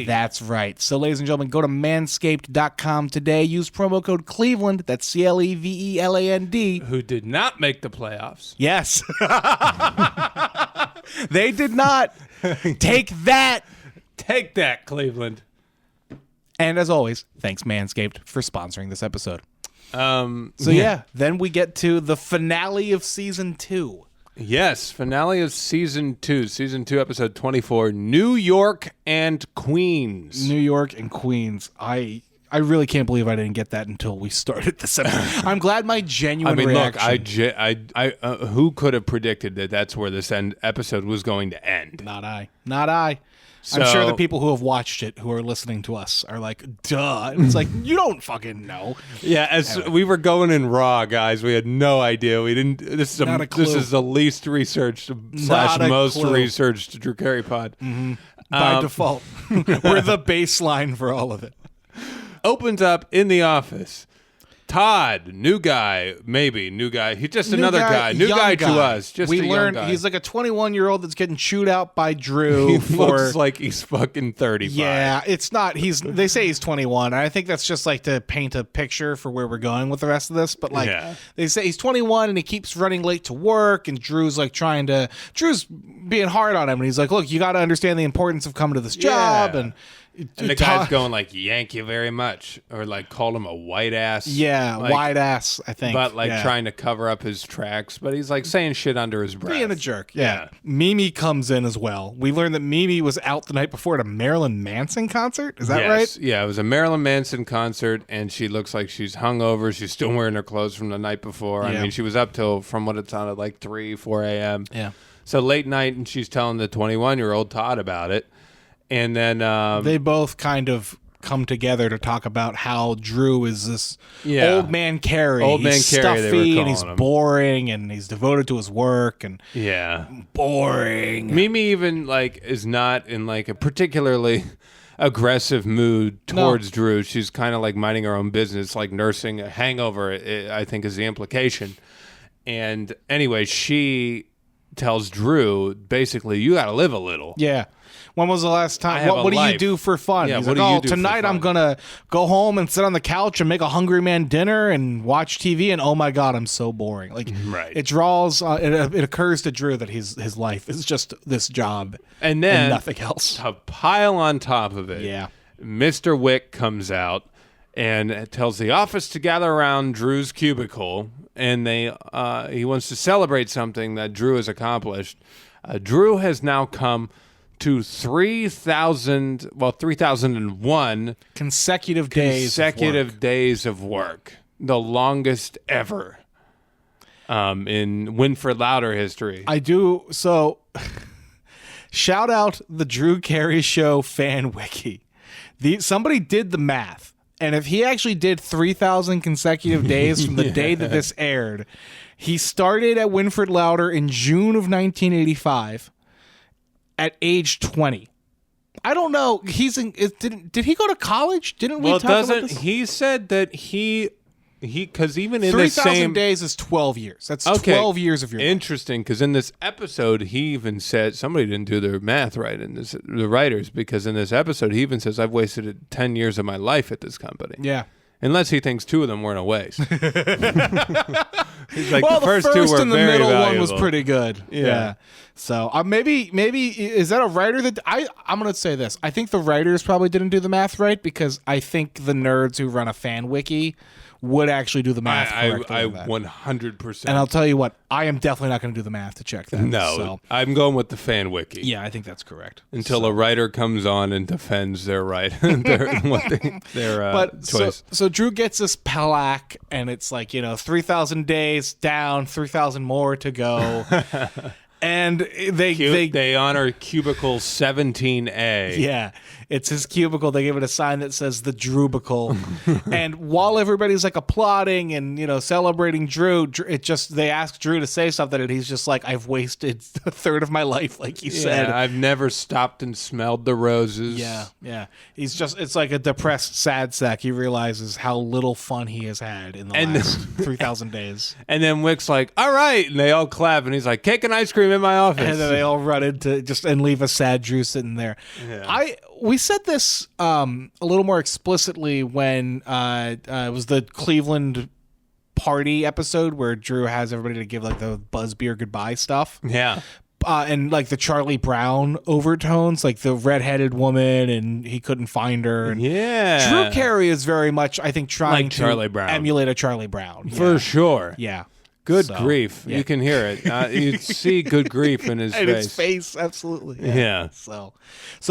That's right. So, ladies and gentlemen, go to manscaped.com today. Use promo code Cleveland. That's CLEVELAND. Who did not make the playoffs. Yes. They did not. Take that. Take that, Cleveland. And as always, thanks Manscaped for sponsoring this episode. Then we get to the finale of season 2. Yes, finale of season 2. Season 2, episode 24, New York and Queens. New York and Queens. I really can't believe I didn't get that until we started this episode. I'm glad my genuine reaction. Look, who could have predicted that that's where this episode was going to end? Not I. So, I'm sure the people who have watched it, who are listening to us, are like, duh. And it's like, you don't fucking know. Yeah, anyway. We were going in raw, guys. We had no idea. We didn't. This is the least researched / most researched Drew Carey pod. Mm-hmm. By default. We're the baseline for all of it. Opens up in the office. Todd, new guy. He's just another guy. New guy to us. Just we a learned young guy. He's like a 21-year-old that's getting chewed out by Drew. He looks like he's fucking 35. Yeah, it's not. They say he's 21. And I think that's just like to paint a picture for where we're going with the rest of this. But they say he's 21 and he keeps running late to work. And Drew's being hard on him. And he's like, look, you got to understand the importance of coming to this job. And the guy's going like, "Yank you very much," or like called him a white ass. Yeah, white ass. I think, but trying to cover up his tracks. But he's like saying shit under his breath, being a jerk. Yeah. Mimi comes in as well. We learned that Mimi was out the night before at a Marilyn Manson concert. Is that right? Yeah, it was a Marilyn Manson concert, and she looks like she's hungover. She's still wearing her clothes from the night before. I mean, she was up till, from what it sounded like, 3, 4 a.m. Yeah. So late night, and she's telling the 21-year-old Todd about it. And then they both kind of come together to talk about how Drew is this Yeah. old man Carey. Old man he's Carey, they were stuffy and he's calling him. boring and he's devoted to his work and Yeah. boring. Mimi even like is not in like a particularly aggressive mood towards Drew. She's kind of like minding her own business, like nursing a hangover, I think is the implication. And anyway, she tells Drew, basically, you got to live a little. Yeah. When was the last I time? have What a do you life. do for fun? Yeah, He's what like, do you do for tonight I'm fun?" going to go home and sit on the couch and make a hungry man dinner and watch TV. And oh my God, I'm so boring. Like, Right. it draws, it occurs to Drew that his life is just this job And then nothing else. to pile on top of it, Yeah. Mr. Wick comes out and tells the office to gather around Drew's cubicle, and he wants to celebrate something that Drew has accomplished. Drew has now come to 3,001 Consecutive days. days of work, the longest ever in Winford Louder history. I do. So, shout out the Drew Carey Show fan wiki. Somebody did the math. And if he actually did 3,000 consecutive days from the day that this aired, he started at Winford Louder in June of 1985 at age 20. I don't know. Did he go to college? Didn't we talk about this? He said that he because even in the 3,000 same days is 12 years. That's Okay. 12 years of your life. Interesting, because in this episode, he even said somebody didn't do their math right in this. The writers, because in this episode, he even says, "I've wasted 10 years of my life at this company." Yeah. Unless he thinks 2 of them weren't a waste. He's like Well, the first 2 were and the very middle valuable. one was pretty good. Yeah. So maybe is that a writer that I'm gonna say this. I think the writers probably didn't do the math right because I think the nerds who run a fan wiki would actually do the math correctly. I on that. 100%. And I'll tell you what, I am definitely not going to do the math to check that. no, So, I'm going with the fan wiki. yeah, I think that's correct. Until a writer comes on and defends their right, their choice. So Drew gets this plaque, and it's like 3,000 days down, 3,000 more to go, and They honor cubicle 17A. Yeah, it's his cubicle. They give it a sign that says the Drewbicle. And while everybody's like applauding and celebrating Drew, they ask Drew to say something, and he's just like, "I've wasted a third of my life," like you said. I've never stopped and smelled the roses. Yeah. It's like a depressed sad sack. He realizes how little fun he has had in the last 3,000 days. And then Wick's like, "All right," and they all clap, and he's like, "Cake and ice cream in my office." And then they all run into and leave a sad Drew sitting there. Yeah. We said this a little more explicitly when it was the Cleveland party episode where Drew has everybody to give like the buzz beer goodbye stuff. Yeah. And like the Charlie Brown overtones, like the redheaded woman, and he couldn't find her. And Yeah. Drew Carey is very much, I think, trying Like to Charlie Brown. emulate a Charlie Brown. For sure. Yeah. Good So, grief. yeah. You can hear it. You see good grief in his In face. his face, absolutely. Yeah. So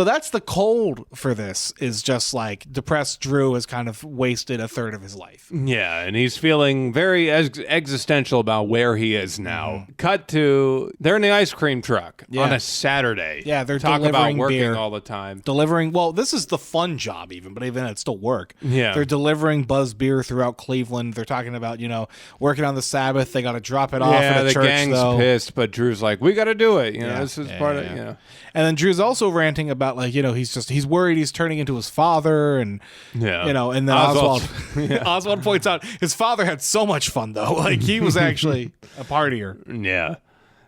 that's the cold for this, is just like depressed Drew has kind of wasted a third of his life. Yeah, and he's feeling very existential about where he is now. Cut to, they're in the ice cream truck on a Saturday. Yeah, they're Talk about delivering working beer. all the time. This is the fun job even, but even it's still work. Yeah. They're delivering buzz beer throughout Cleveland. They're talking about, working on the Sabbath. They got to drop it off Yeah, at a the church, gang's though. pissed, but Drew's like, we got to do it. Yeah. This is part of, And then Drew's also ranting about he's worried he's turning into his father, and Yeah. and then Oswald. Oswald points out his father had so much fun though. Like he was actually a partier. Yeah.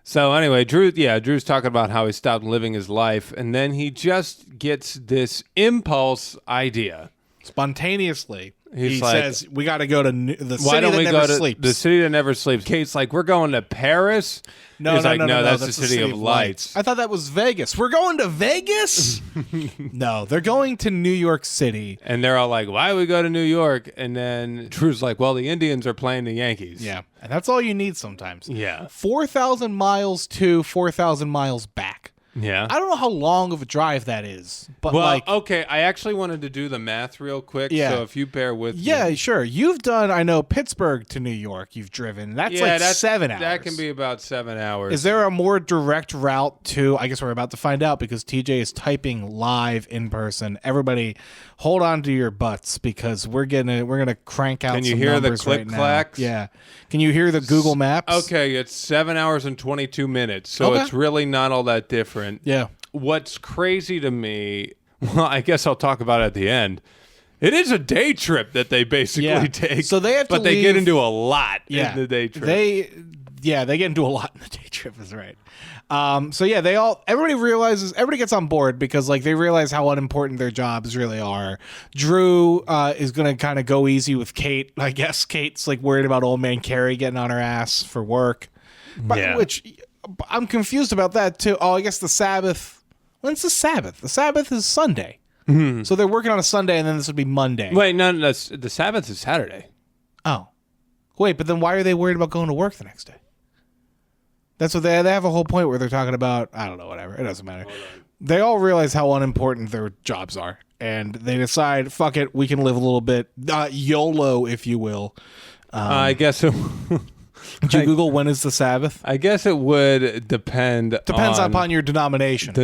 So anyway, Drew's talking about how he stopped living his life, and then he just gets this impulse idea. Spontaneously. He's He like, says, we got to go to the Why city don't that we never go to sleeps. the city that never sleeps? Kate's like, we're going to Paris. No, He's no, like, no, that's the city of lights. I thought that was Vegas. We're going to Vegas? No, they're going to New York City. And they're all like, why would we go to New York? And then Drew's like, well, the Indians are playing the Yankees. Yeah, and that's all you need sometimes. Yeah. 4,000 miles to 4,000 miles back. Yeah. I don't know how long of a drive that is, but Well, okay, I actually wanted to do the math real quick, so if you bear with me. Yeah, sure. You've done, I know, Pittsburgh to New York. You've driven. That's 7 hours. That can be about 7 hours. Is there a more direct route to? I guess we're about to find out because TJ is typing live in person. Everybody, hold on to your butts because we're gonna crank out. Can you some hear the numbers click right now. clacks? Yeah. Can you hear the Google Maps? Okay, it's 7 hours and 22 minutes, so it's really not all that different. Yeah. What's crazy to me, well, I guess I'll talk about it at the end. It is a day trip that they basically take. So they have to but they get into a lot in the day trip. They get into a lot in the day trip, is right. Everybody gets on board because like they realize how unimportant their jobs really are. Drew is gonna kind of go easy with Kate. I guess Kate's like worried about old man Carey getting on her ass for work. Which I'm confused about that too. Oh, I guess the Sabbath. When's the Sabbath? The Sabbath is Sunday. Mm-hmm. So they're working on a Sunday, and then this would be Monday. Wait, no, the Sabbath is Saturday. Oh. Wait, but then why are they worried about going to work the next day? That's what they have a whole point where they're talking about, I don't know, whatever. It doesn't matter. They all realize how unimportant their jobs are, and they decide, fuck it, we can live a little bit. YOLO, if you will. I guess it... Did you Google when is the Sabbath? I guess it would depend upon your denomination.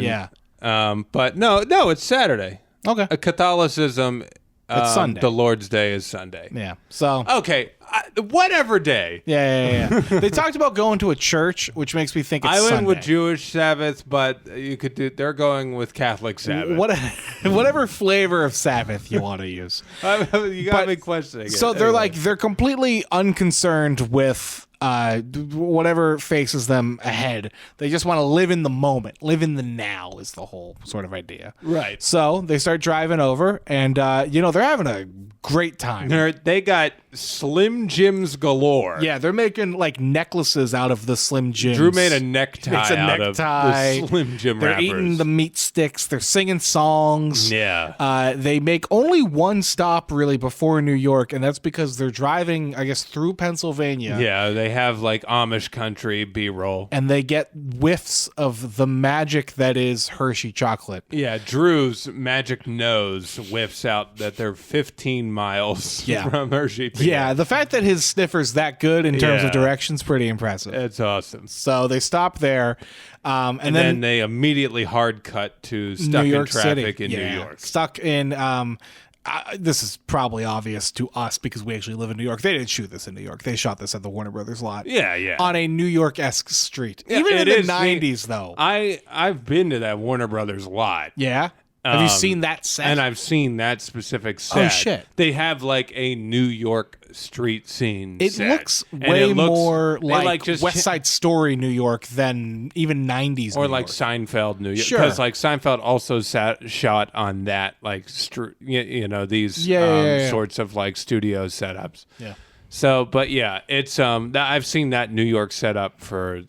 Yeah. But no, it's Saturday. Okay. Catholicism, it's Sunday. The Lord's Day is Sunday. Yeah. So okay, whatever day. Yeah. They talked about going to a church, which makes me think it's I went Sunday. with Jewish Sabbath, but you could do. They're going with Catholic Sabbath. Whatever flavor of Sabbath you want to use. You got me questioning. So they're completely unconcerned with whatever faces them ahead. They just want to live in the moment, live in the now is the whole sort of idea. Right. So they start driving over, and they're having a great time. They got Slim Jims galore. Yeah, they're making like necklaces out of the Slim Jims. Drew made a necktie out of the Slim Jim They're wrappers. eating the meat sticks. They're singing songs. Yeah. They make only one stop really before New York, and that's because they're driving, I guess, through Pennsylvania. Yeah, they have like Amish country B-roll. And they get whiffs of the magic that is Hershey chocolate. Yeah, Drew's magic nose whiffs out that they're 15 miles from Hershey. Yeah, the fact that his sniffer's that good in terms of direction's pretty impressive. It's awesome. So they stop there. And then they immediately hard cut to stuck in traffic in New York. Stuck in... this is probably obvious to us because we actually live in New York. They didn't shoot this in New York. They shot this at the Warner Brothers lot. Yeah. On a New York-esque street. Yeah, even in the 90s, though. I've been to that Warner Brothers lot. Yeah? Have you seen that set? And I've seen that specific set. Oh, shit. They have like a New York street scene It set. looks way more like just West Side Story New York than even 90s or New like York. Seinfeld New York. Sure. Because like Seinfeld also shot on that like these sorts of like studio setups. Yeah. So, but yeah, it's I've seen that New York setup for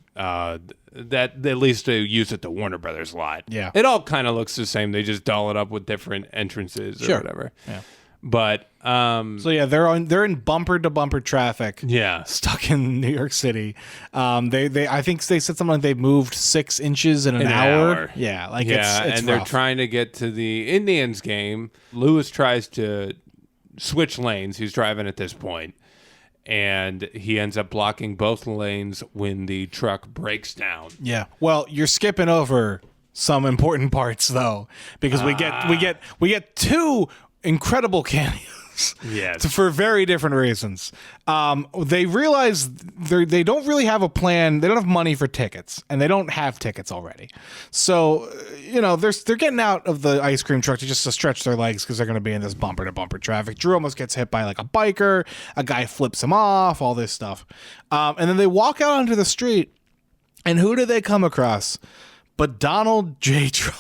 that at least they use at the Warner Brothers lot. Yeah. It all kind of looks the same. They just doll it up with different entrances or whatever. Yeah. But so yeah, they're in bumper to bumper traffic. Yeah. Stuck in New York City. They I think they said something like they moved 6 inches in an hour. Yeah, like it's and rough. they're trying to get to the Indians game. Lewis tries to switch lanes. He's driving at this point. And he ends up blocking both lanes when the truck breaks down. Yeah. Well, you're skipping over some important parts though, because we get 2 incredible cameos. Yes. For very different reasons. They realize they don't really have a plan. They don't have money for tickets, and they don't have tickets already. So, they're getting out of the ice cream truck to stretch their legs because they're going to be in this bumper to bumper traffic. Drew almost gets hit by like a biker. A guy flips him off. All this stuff, and then they walk out onto the street, and who do they come across? But Donald J. Trump.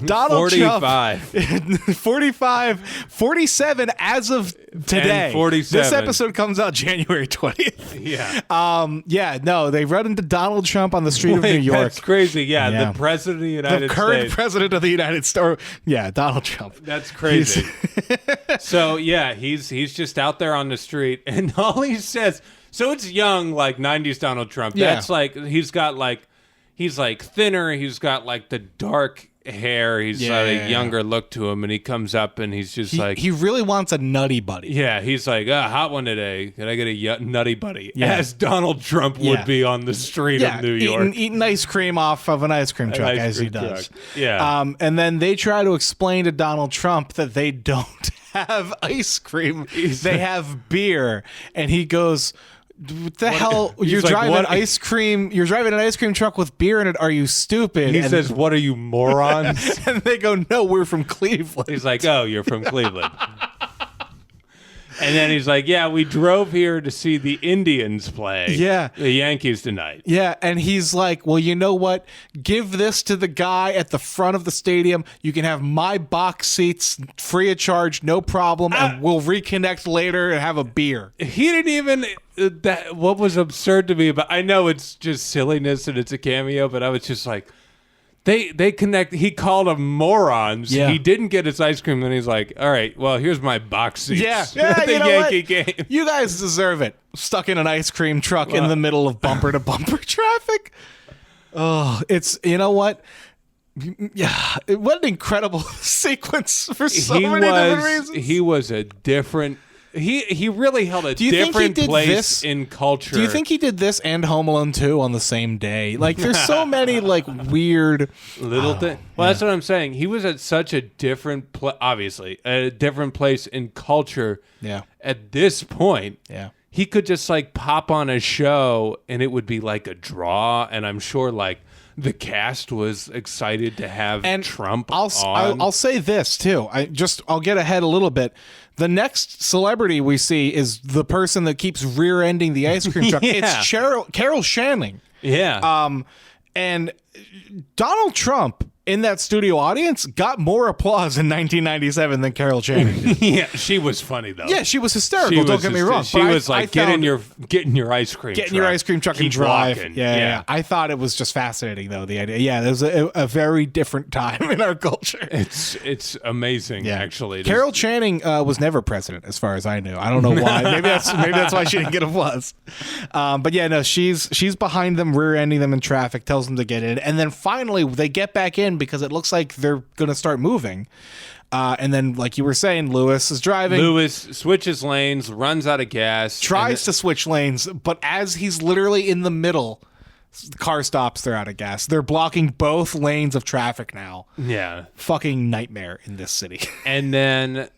Donald 45. Trump. 45, 47 as of today. And 47. This episode comes out January 20th. Yeah. They run into Donald Trump on the street of New York. That's crazy. Yeah, the president of the United States. The current president of the United States. Yeah, Donald Trump. That's crazy. So, yeah, he's just out there on the street, and all he says, so it's young, like 90s Donald Trump. Yeah. That's like, he's got like, he's like thinner. He's got like the dark hair. He's got a younger look to him, and he comes up and he's just he really wants a nutty buddy. Yeah, he's like, hot one today. Can I get a nutty buddy? As Donald Trump would be on the street of New York. Eating ice cream off of an ice cream truck, as he does. Yeah. And then they try to explain to Donald Trump that they don't have ice cream. They have beer. And he goes, what the hell? You're driving an ice cream. You're driving an ice cream truck with beer in it. Are you stupid? He says, "What are you, morons?" And they go, "No, we're from Cleveland." He's like, "Oh, you're from Cleveland." And then he's like, "Yeah, we drove here to see the Indians play. Yeah, the Yankees tonight." Yeah, and he's like, "Well, you know what? Give this to the guy at the front of the stadium. You can have my box seats free of charge, no problem, and we'll reconnect later and have a beer." He didn't even. What was absurd to me about? I know it's just silliness and it's a cameo, but I was just like, They connect. He called them morons. Yeah. He didn't get his ice cream, and he's like, "All right, well, here's my box seats." Yeah, the you know Yankee what? game. You guys deserve it. Stuck in an ice cream truck in the middle of bumper to bumper traffic. Oh, it's, you know what? Yeah, what an incredible sequence for so many different reasons. He was a different. He really held a different place in culture. Do you think he did this and Home Alone 2 on the same day? Like, there's so many like weird little things. Well, that's what I'm saying. He was at such a different obviously a different place in culture. Yeah. At this point. Yeah. He could just like pop on a show and it would be like a draw, and I'm sure like the cast was excited to have Trump on. I'll say this too. I'll get ahead a little bit. The next celebrity we see is the person that keeps rear-ending the ice cream truck. It's Carol Channing. Yeah. And Donald Trump in that studio audience got more applause in 1997 than Carol Channing. Yeah, she was funny though. Yeah, she was hysterical. Don't get me wrong. She was like, get in your ice cream truck. Get in your ice cream truck and drive. Walking. Yeah. I thought it was just fascinating though, the idea. Yeah, there's a very different time in our culture. It's amazing, actually. Carol Channing was never president, as far as I knew. I don't know why. maybe that's why she didn't get a plus. But yeah, no, she's behind them, rear-ending them in traffic, tells them to get in, and then finally they get back in because it looks like they're going to start moving. And then, like you were saying, Lewis is driving. Lewis switches lanes, runs out of gas. Tries to switch lanes, but as he's literally in the middle, the car stops, they're out of gas. They're blocking both lanes of traffic now. Yeah. Fucking nightmare in this city. And then,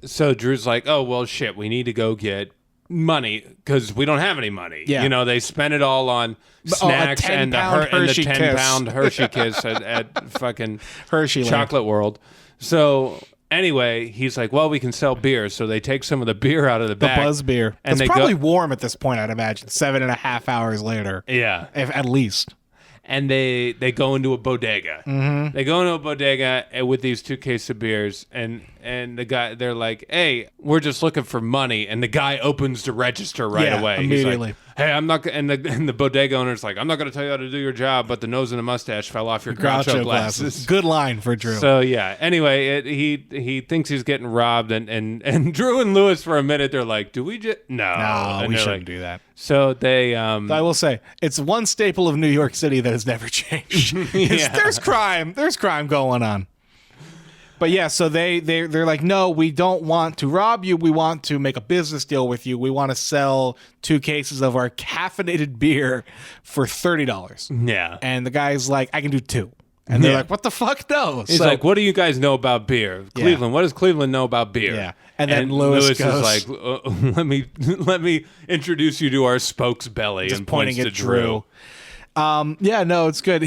so Drew's like, oh, well, shit, we need to go get money because we don't have any money. Yeah. You know, they spent it all on snacks and the 10-pound Hershey Kiss at fucking Hershey Chocolate World. So anyway, he's like, well, we can sell beer. So they take some of the beer out of the back. The Buzz beer. And it's probably warm at this point, I'd imagine. 7.5 hours later. Yeah. At least. And they go into a bodega. Mm-hmm. They go into a bodega with these 2 cases of beers, and they're like, "Hey, we're just looking for money." And the guy opens the register right away. Immediately. He's like, "Hey, I'm not." And the bodega owner's like, "I'm not going to tell you how to do your job, but the nose and the mustache fell off your Groucho glasses." Good line for Drew. So yeah. Anyway, he thinks he's getting robbed, and Drew and Lewis for a minute they're like, "Do we just no? We shouldn't do that." So they I will say it's one staple of New York City that has never changed. There's crime. There's crime going on. But yeah, so they're like, no, we don't want to rob you. We want to make a business deal with you. We want to sell 2 cases of our caffeinated beer for $30. Yeah. And the guy's like, I can do 2. And they're like, what the fuck? No. He's like, what do you guys know about beer? Cleveland. What does Cleveland know about beer? Yeah. And then Lewis goes, is like, let me introduce you to our spokesbelly, just and pointing points at to Drew. Yeah, no, it's good.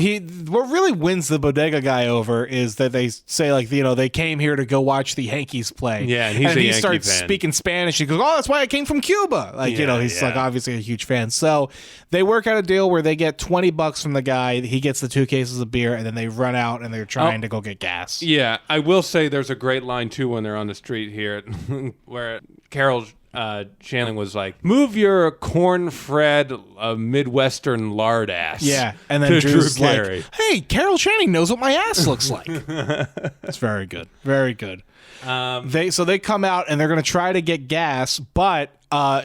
What really wins the bodega guy over is that they say, like, you know, they came here to go watch the Yankees play. Yeah, and he starts speaking Spanish. He goes, "Oh, that's why I came from Cuba." Like, you know, he's like obviously a huge fan. So they work out a deal where they get $20 from the guy. He gets the 2 cases of beer, and then they run out and they're trying to go get gas. Yeah, I will say there's a great line too when they're on the street here, where Carol Channing was like, "Move your corn-fed Midwestern lard ass." Yeah, and then Drew's Drew like, Carey. "Hey, Carol Channing knows what my ass looks like." It's very good, very good. They come out and they're going to try to get gas, but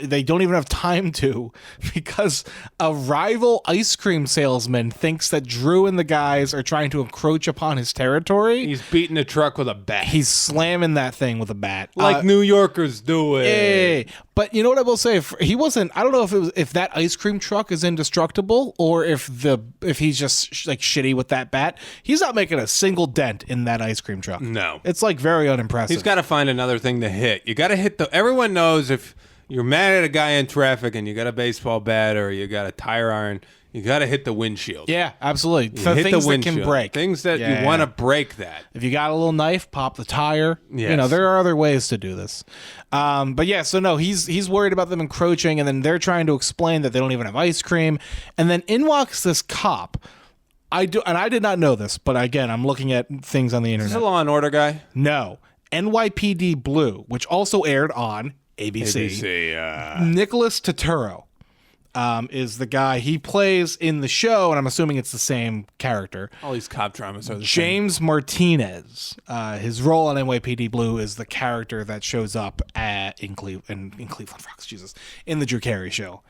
They don't even have time to, because a rival ice cream salesman thinks that Drew and the guys are trying to encroach upon his territory. He's beating a truck with a bat. He's slamming that thing with a bat. Like New Yorkers do it. Yeah. But you know what I will say? He wasn't. I don't know if that ice cream truck is indestructible or if he's just like shitty with that bat. He's not making a single dent in that ice cream truck. No, it's like very unimpressive. He's got to find another thing to hit. You got to hit everyone knows if you're mad at a guy in traffic and you got a baseball bat or you got a tire iron, you got to hit the windshield. Yeah, absolutely. Hit Things the that can break. Things that you want to break that. If you got a little knife, pop the tire. Yes. You know, there are other ways to do this. But yeah, so no, he's worried about them encroaching, and then they're trying to explain that they don't even have ice cream. And then in walks this cop. I did not know this, but again, I'm looking at things on the internet. Is this a Law and Order guy? No. NYPD Blue, which also aired on ABC. Nicholas Turturro is the guy. He plays in the show, and I'm assuming it's the same character. All these cop dramas are the James same. Martinez. His role on NYPD Blue is the character that shows up in Cleveland Fox, in the Drew Carey show.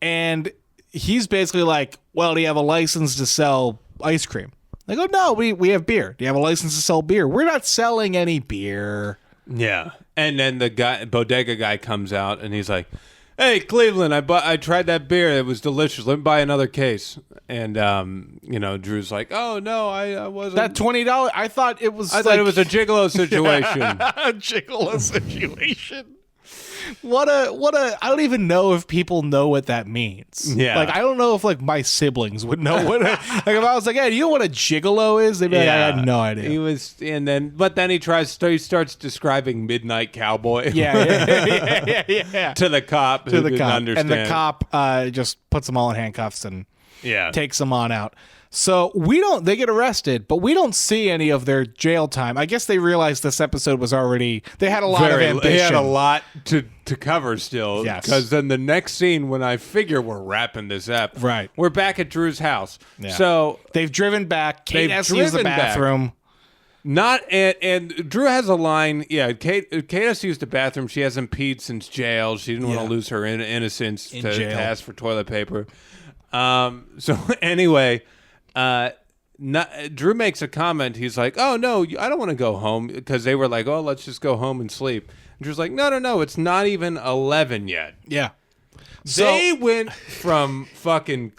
And he's basically like, well, do you have a license to sell ice cream? They go, no, we have beer. Do you have a license to sell beer? We're not selling any beer. Yeah. And then the bodega guy comes out and he's like, hey, Cleveland, I tried that beer. It was delicious. Let me buy another case. And, Drew's like, oh, no, I wasn't. That $20, I thought it was I thought it was a gigolo situation. A gigolo situation. What a I don't even know if people know what that means. Yeah. Like, I don't know if like my siblings would know what like if I was like, hey, do you know what a gigolo is? They'd be like, I had no idea. But then he starts describing Midnight Cowboy. Yeah. To the cop. To the cop. Understand. And the cop just puts them all in handcuffs and takes them on out. So they get arrested, but we don't see any of their jail time. I guess they realized this episode was already, they had a lot of ambition. They had a lot to cover still. Yes. Because then the next scene, when I figure we're wrapping this up, right, we're back at Drew's house. Yeah. So they've driven back. Kate has to use the bathroom. And Drew has a line. Yeah, Kate has to use the bathroom. She hasn't peed since jail. She didn't want to lose her innocence to ask for toilet paper. So anyway, Drew makes a comment. He's like, "Oh no, I don't want to go home," because they were like, "Oh, let's just go home and sleep." And Drew's like, "No, it's not even 11 yet." Yeah. They went from fucking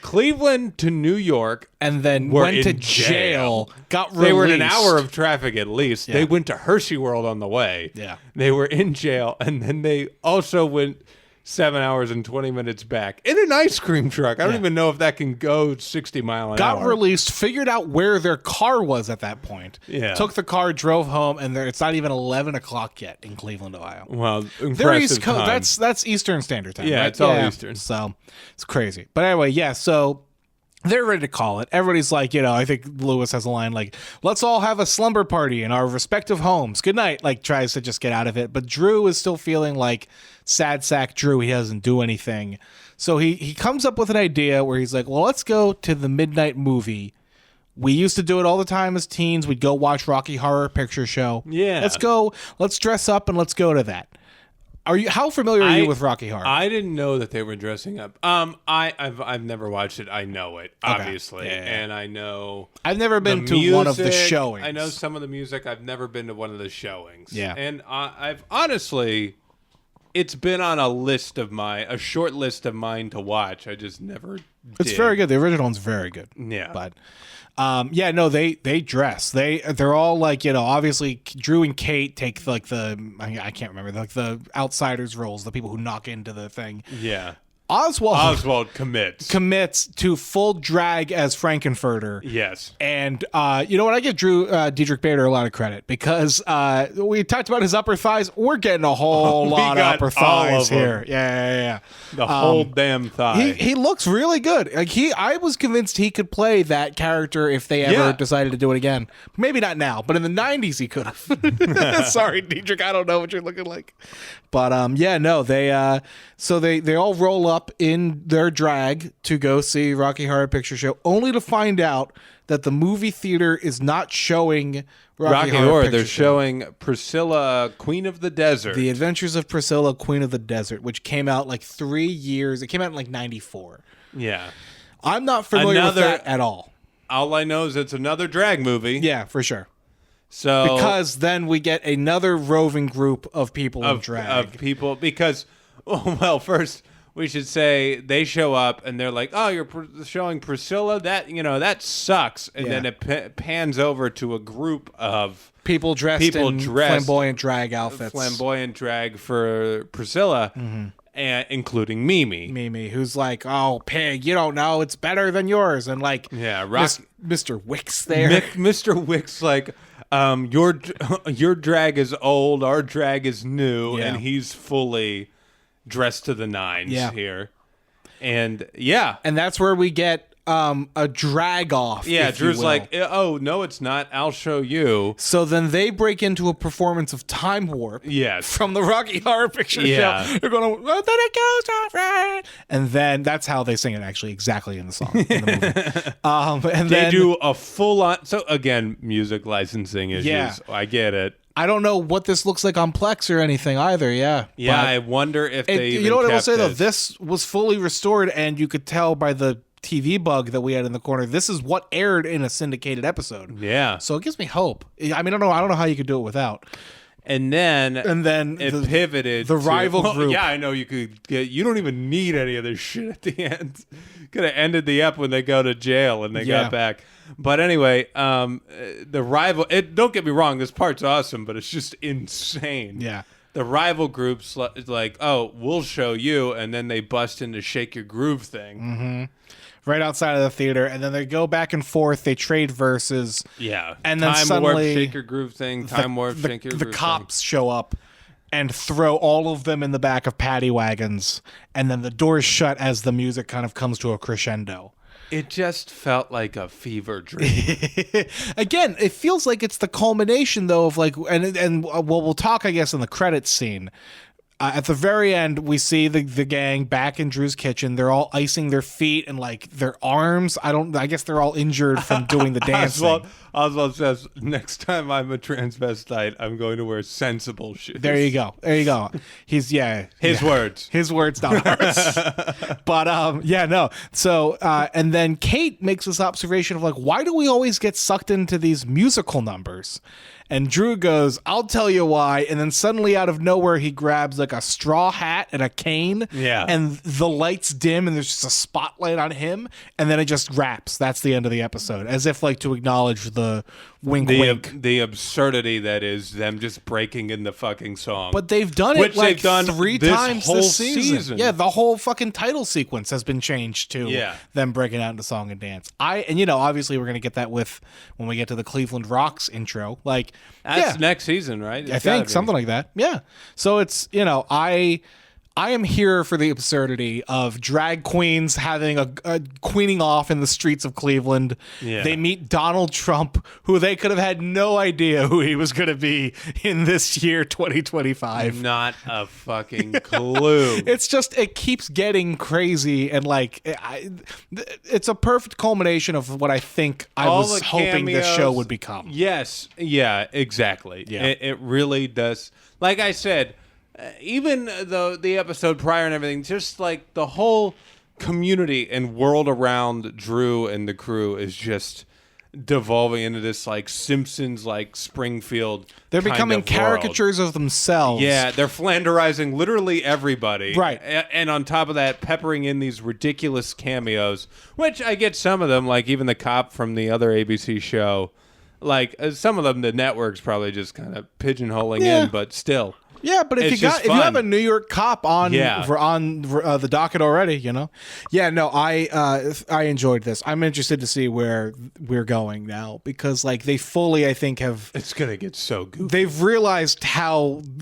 Cleveland to New York, and then went to jail. Got released. They were in an hour of traffic at least. Yeah. They went to Hershey World on the way. Yeah. They were in jail, and then they also went 7 hours and 20 minutes back in an ice cream truck. I don't even know if that can go 60 mile an hour. Got released, figured out where their car was at that point. Yeah. Took the car, drove home, and it's not even 11 o'clock yet in Cleveland, Ohio. Well, they're East Coast. That's Eastern Standard Time. Yeah, right? it's all Eastern. So it's crazy. But anyway, so they're ready to call it. Everybody's like, I think Lewis has a line like, let's all have a slumber party in our respective homes. Good night. Like, tries to just get out of it. But Drew is still feeling like sad sack Drew. He doesn't do anything. So he comes up with an idea where he's like, well, let's go to the midnight movie. We used to do it all the time as teens. We'd go watch Rocky Horror Picture Show. Yeah. Let's go. Let's dress up and let's go to that. How familiar are you with Rocky Horror? I didn't know that they were dressing up. I've never watched it. I know it, obviously. Yeah. And I know I've never been to one of the showings. I know some of the music. I've never been to one of the showings. Yeah. And I've honestly, it's been on a short list of mine to watch. I just never did. It's very good. The original one's very good. Yeah. But they dress. They're all like, obviously Drew and Kate take like I can't remember, like the outsiders roles, the people who knock into the thing. Yeah. Oswald commits to full drag as Frankenfurter. Yes. And you know what? I give Drew Diedrich Bader a lot of credit because we talked about his upper thighs. We're getting a whole lot of upper thighs here. Yeah. The whole damn thigh. He looks really good. Like I was convinced he could play that character if they ever decided to do it again. Maybe not now, but in the 90s he could have. Sorry, Diedrich, I don't know what you're looking like. But they all roll up in their drag to go see Rocky Horror Picture Show, only to find out that the movie theater is not showing Rocky Horror Picture They're Show. showing Priscilla, Queen of the Desert. The Adventures of Priscilla, Queen of the Desert, which came out like 3 years. It came out in like 94. Yeah. I'm not familiar with that at all. All I know is it's another drag movie. Yeah, for sure. So because then we get another roving group of people in drag. Of people, because, well, first we should say they show up and they're like, oh, you're showing Priscilla? That sucks. And then it pans over to a group of people dressed in flamboyant drag outfits. Flamboyant drag for Priscilla. And including Mimi, who's like, oh, pig, you don't know, it's better than yours. And like, Mr. Wicks there. Mr. Wicks, like, your drag is old, our drag is new, and he's fully dressed to the nines here. And and that's where we get a drag off. Yeah, Drew's like, oh, no, it's not. I'll show you. So then they break into a performance of Time Warp. Yes. From the Rocky Horror Picture Show. They're going, well, then it goes off, right? And then that's how they sing it, actually, exactly in the song. In the movie. And they do a full on. So again, music licensing issues. Yeah. I get it. I don't know what this looks like on Plex or anything either. Yeah. Yeah. But I wonder if they even you know what I will say, this. though? This was fully restored, and you could tell by the TV bug that we had in the corner, this is what aired in a syndicated episode. Yeah. So it gives me hope. I mean, I don't know how you could do it without. And then it pivoted. The rival group. Yeah, I know you could get. You don't even need any of this shit at the end. Could have ended the ep when they go to jail and they got back. But anyway, the rival. Don't get me wrong. This part's awesome, but it's just insane. Yeah. The rival groups like, oh, we'll show you, and then they bust into Shake Your Groove thing. Mm-hmm. Right outside of the theater, and then they go back and forth. They trade verses. Yeah, and then suddenly, Shake Your Groove thing. Time Warp, Shake Your Groove. The cops show up and throw all of them in the back of paddy wagons, and then the doors shut as the music kind of comes to a crescendo. It just felt like a fever dream. Again, it feels like it's the culmination, though, of like, and we'll talk, I guess, in the credits scene. At the very end, we see the gang back in Drew's kitchen. They're all icing their feet and like their arms. I guess they're all injured from doing the dancing. Oswald says, next time I'm a transvestite, I'm going to wear sensible shoes. There you go. He's his words. His words, not ours. But no. So and then Kate makes this observation of like, why do we always get sucked into these musical numbers? And Drew goes, I'll tell you why. And then suddenly out of nowhere, he grabs like a straw hat and a cane. Yeah. And the lights dim and there's just a spotlight on him. And then it just wraps. That's the end of the episode. As if like to acknowledge the wink. The absurdity that is them just breaking in the fucking song. But they've done it like 3 times whole this season. Yeah, the whole fucking title sequence has been changed to them breaking out into song and dance. Obviously we're going to get that when we get to the Cleveland Rocks intro. Like, that's next season, right? I think something like that. Yeah. So it's, I am here for the absurdity of drag queens having a queening off in the streets of Cleveland. Yeah. They meet Donald Trump, who they could have had no idea who he was going to be in this year, 2025. Not a fucking clue. It's just, it keeps getting crazy. And like, it's a perfect culmination of what I think I was hoping this show would become. Yes. Yeah, exactly. Yeah. It really does. Like I said, even though the episode prior and everything, just like the whole community and world around Drew and the crew is just devolving into this like Simpsons, like Springfield. They're becoming caricatures of themselves. Yeah, they're flanderizing literally everybody. Right. And on top of that, peppering in these ridiculous cameos, which I get some of them, like even the cop from the other ABC show. Like some of them, the network's probably just kind of pigeonholing in, but still. Yeah, but if you have a New York cop on the docket already, I enjoyed this. I'm interested to see where we're going now because like they fully, I think, it's gonna get so goofy. They've realized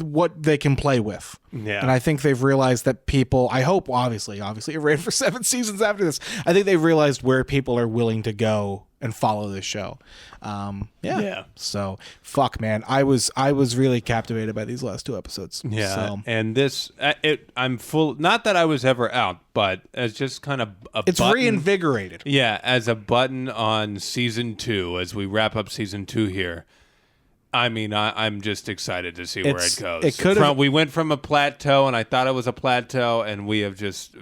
what they can play with. Yeah, and I think they've realized that people. I hope, obviously, it ran for 7 seasons after this. I think they've realized where people are willing to go and follow this show. Yeah. So fuck, man. I was really captivated by these last 2 episodes. Yeah. So. And this, I'm full. Not that I was ever out, but it's just kind of it's button, reinvigorated. Yeah, as a button on season 2 as we wrap up season 2 here. I mean, I'm just excited to see where it goes. We went from a plateau, and I thought it was a plateau, and we have just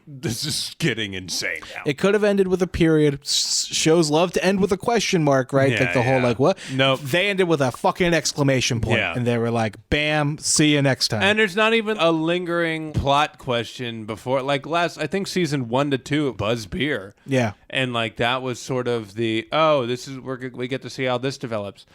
this is getting insane now. It could have ended with a period. Shows love to end with a question mark, right? Yeah, like the whole like what? Nope. They ended with a fucking exclamation point, and they were like, "Bam! See you next time." And there's not even a lingering plot question before, like I think season 1 to 2, Buzz Beer. Yeah, and like that was sort of the we get to see how this develops.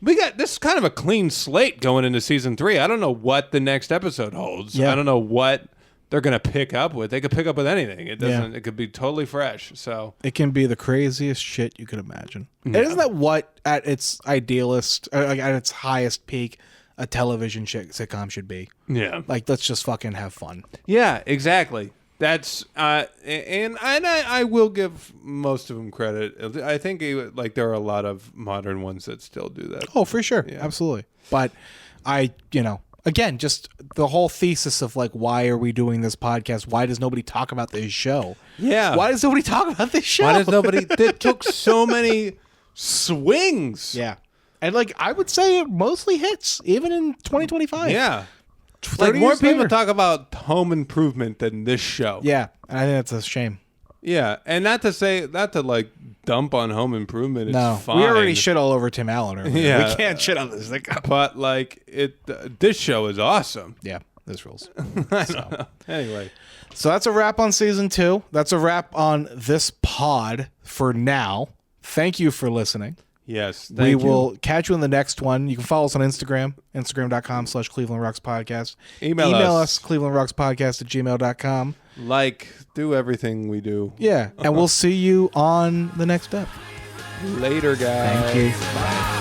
We got this is kind of a clean slate going into season 3. I don't know what the next episode holds. Yeah. I don't know what they're going to pick up with. They could pick up with anything. It doesn't. It could be totally fresh. So it can be the craziest shit you could imagine. Yeah. And isn't that what, at its idealist, at its highest peak, a television sitcom should be? Yeah. Like, let's just fucking have fun. Yeah, exactly. That's and I will give most of them credit. I think like there are a lot of modern ones that still do that. Oh, for sure, absolutely. But again, just the whole thesis of like, why are we doing this podcast? Why does nobody talk about this show? Yeah, why does nobody talk about this show? Why does nobody? That took so many swings. Yeah, and like I would say, it mostly hits even in 2025. Yeah. Like more people talk about Home Improvement than this show. Yeah, and I think that's a shame. Yeah, and not to like dump on Home Improvement. It's fine. We already shit all over Tim Allen earlier. Yeah, we can't shit on this thing. But like this show is awesome. Yeah, this rules. Anyway, so that's a wrap on season 2. That's a wrap on this pod for now. Thank you for listening. Yes, we will catch you in the next one. You can follow us on Instagram, instagram.com/Cleveland Rocks Podcast. Email us, clevelandrockspodcast@gmail.com. Do everything we do. Yeah, and we'll see you on the next step. Later, guys. Thank you. Bye.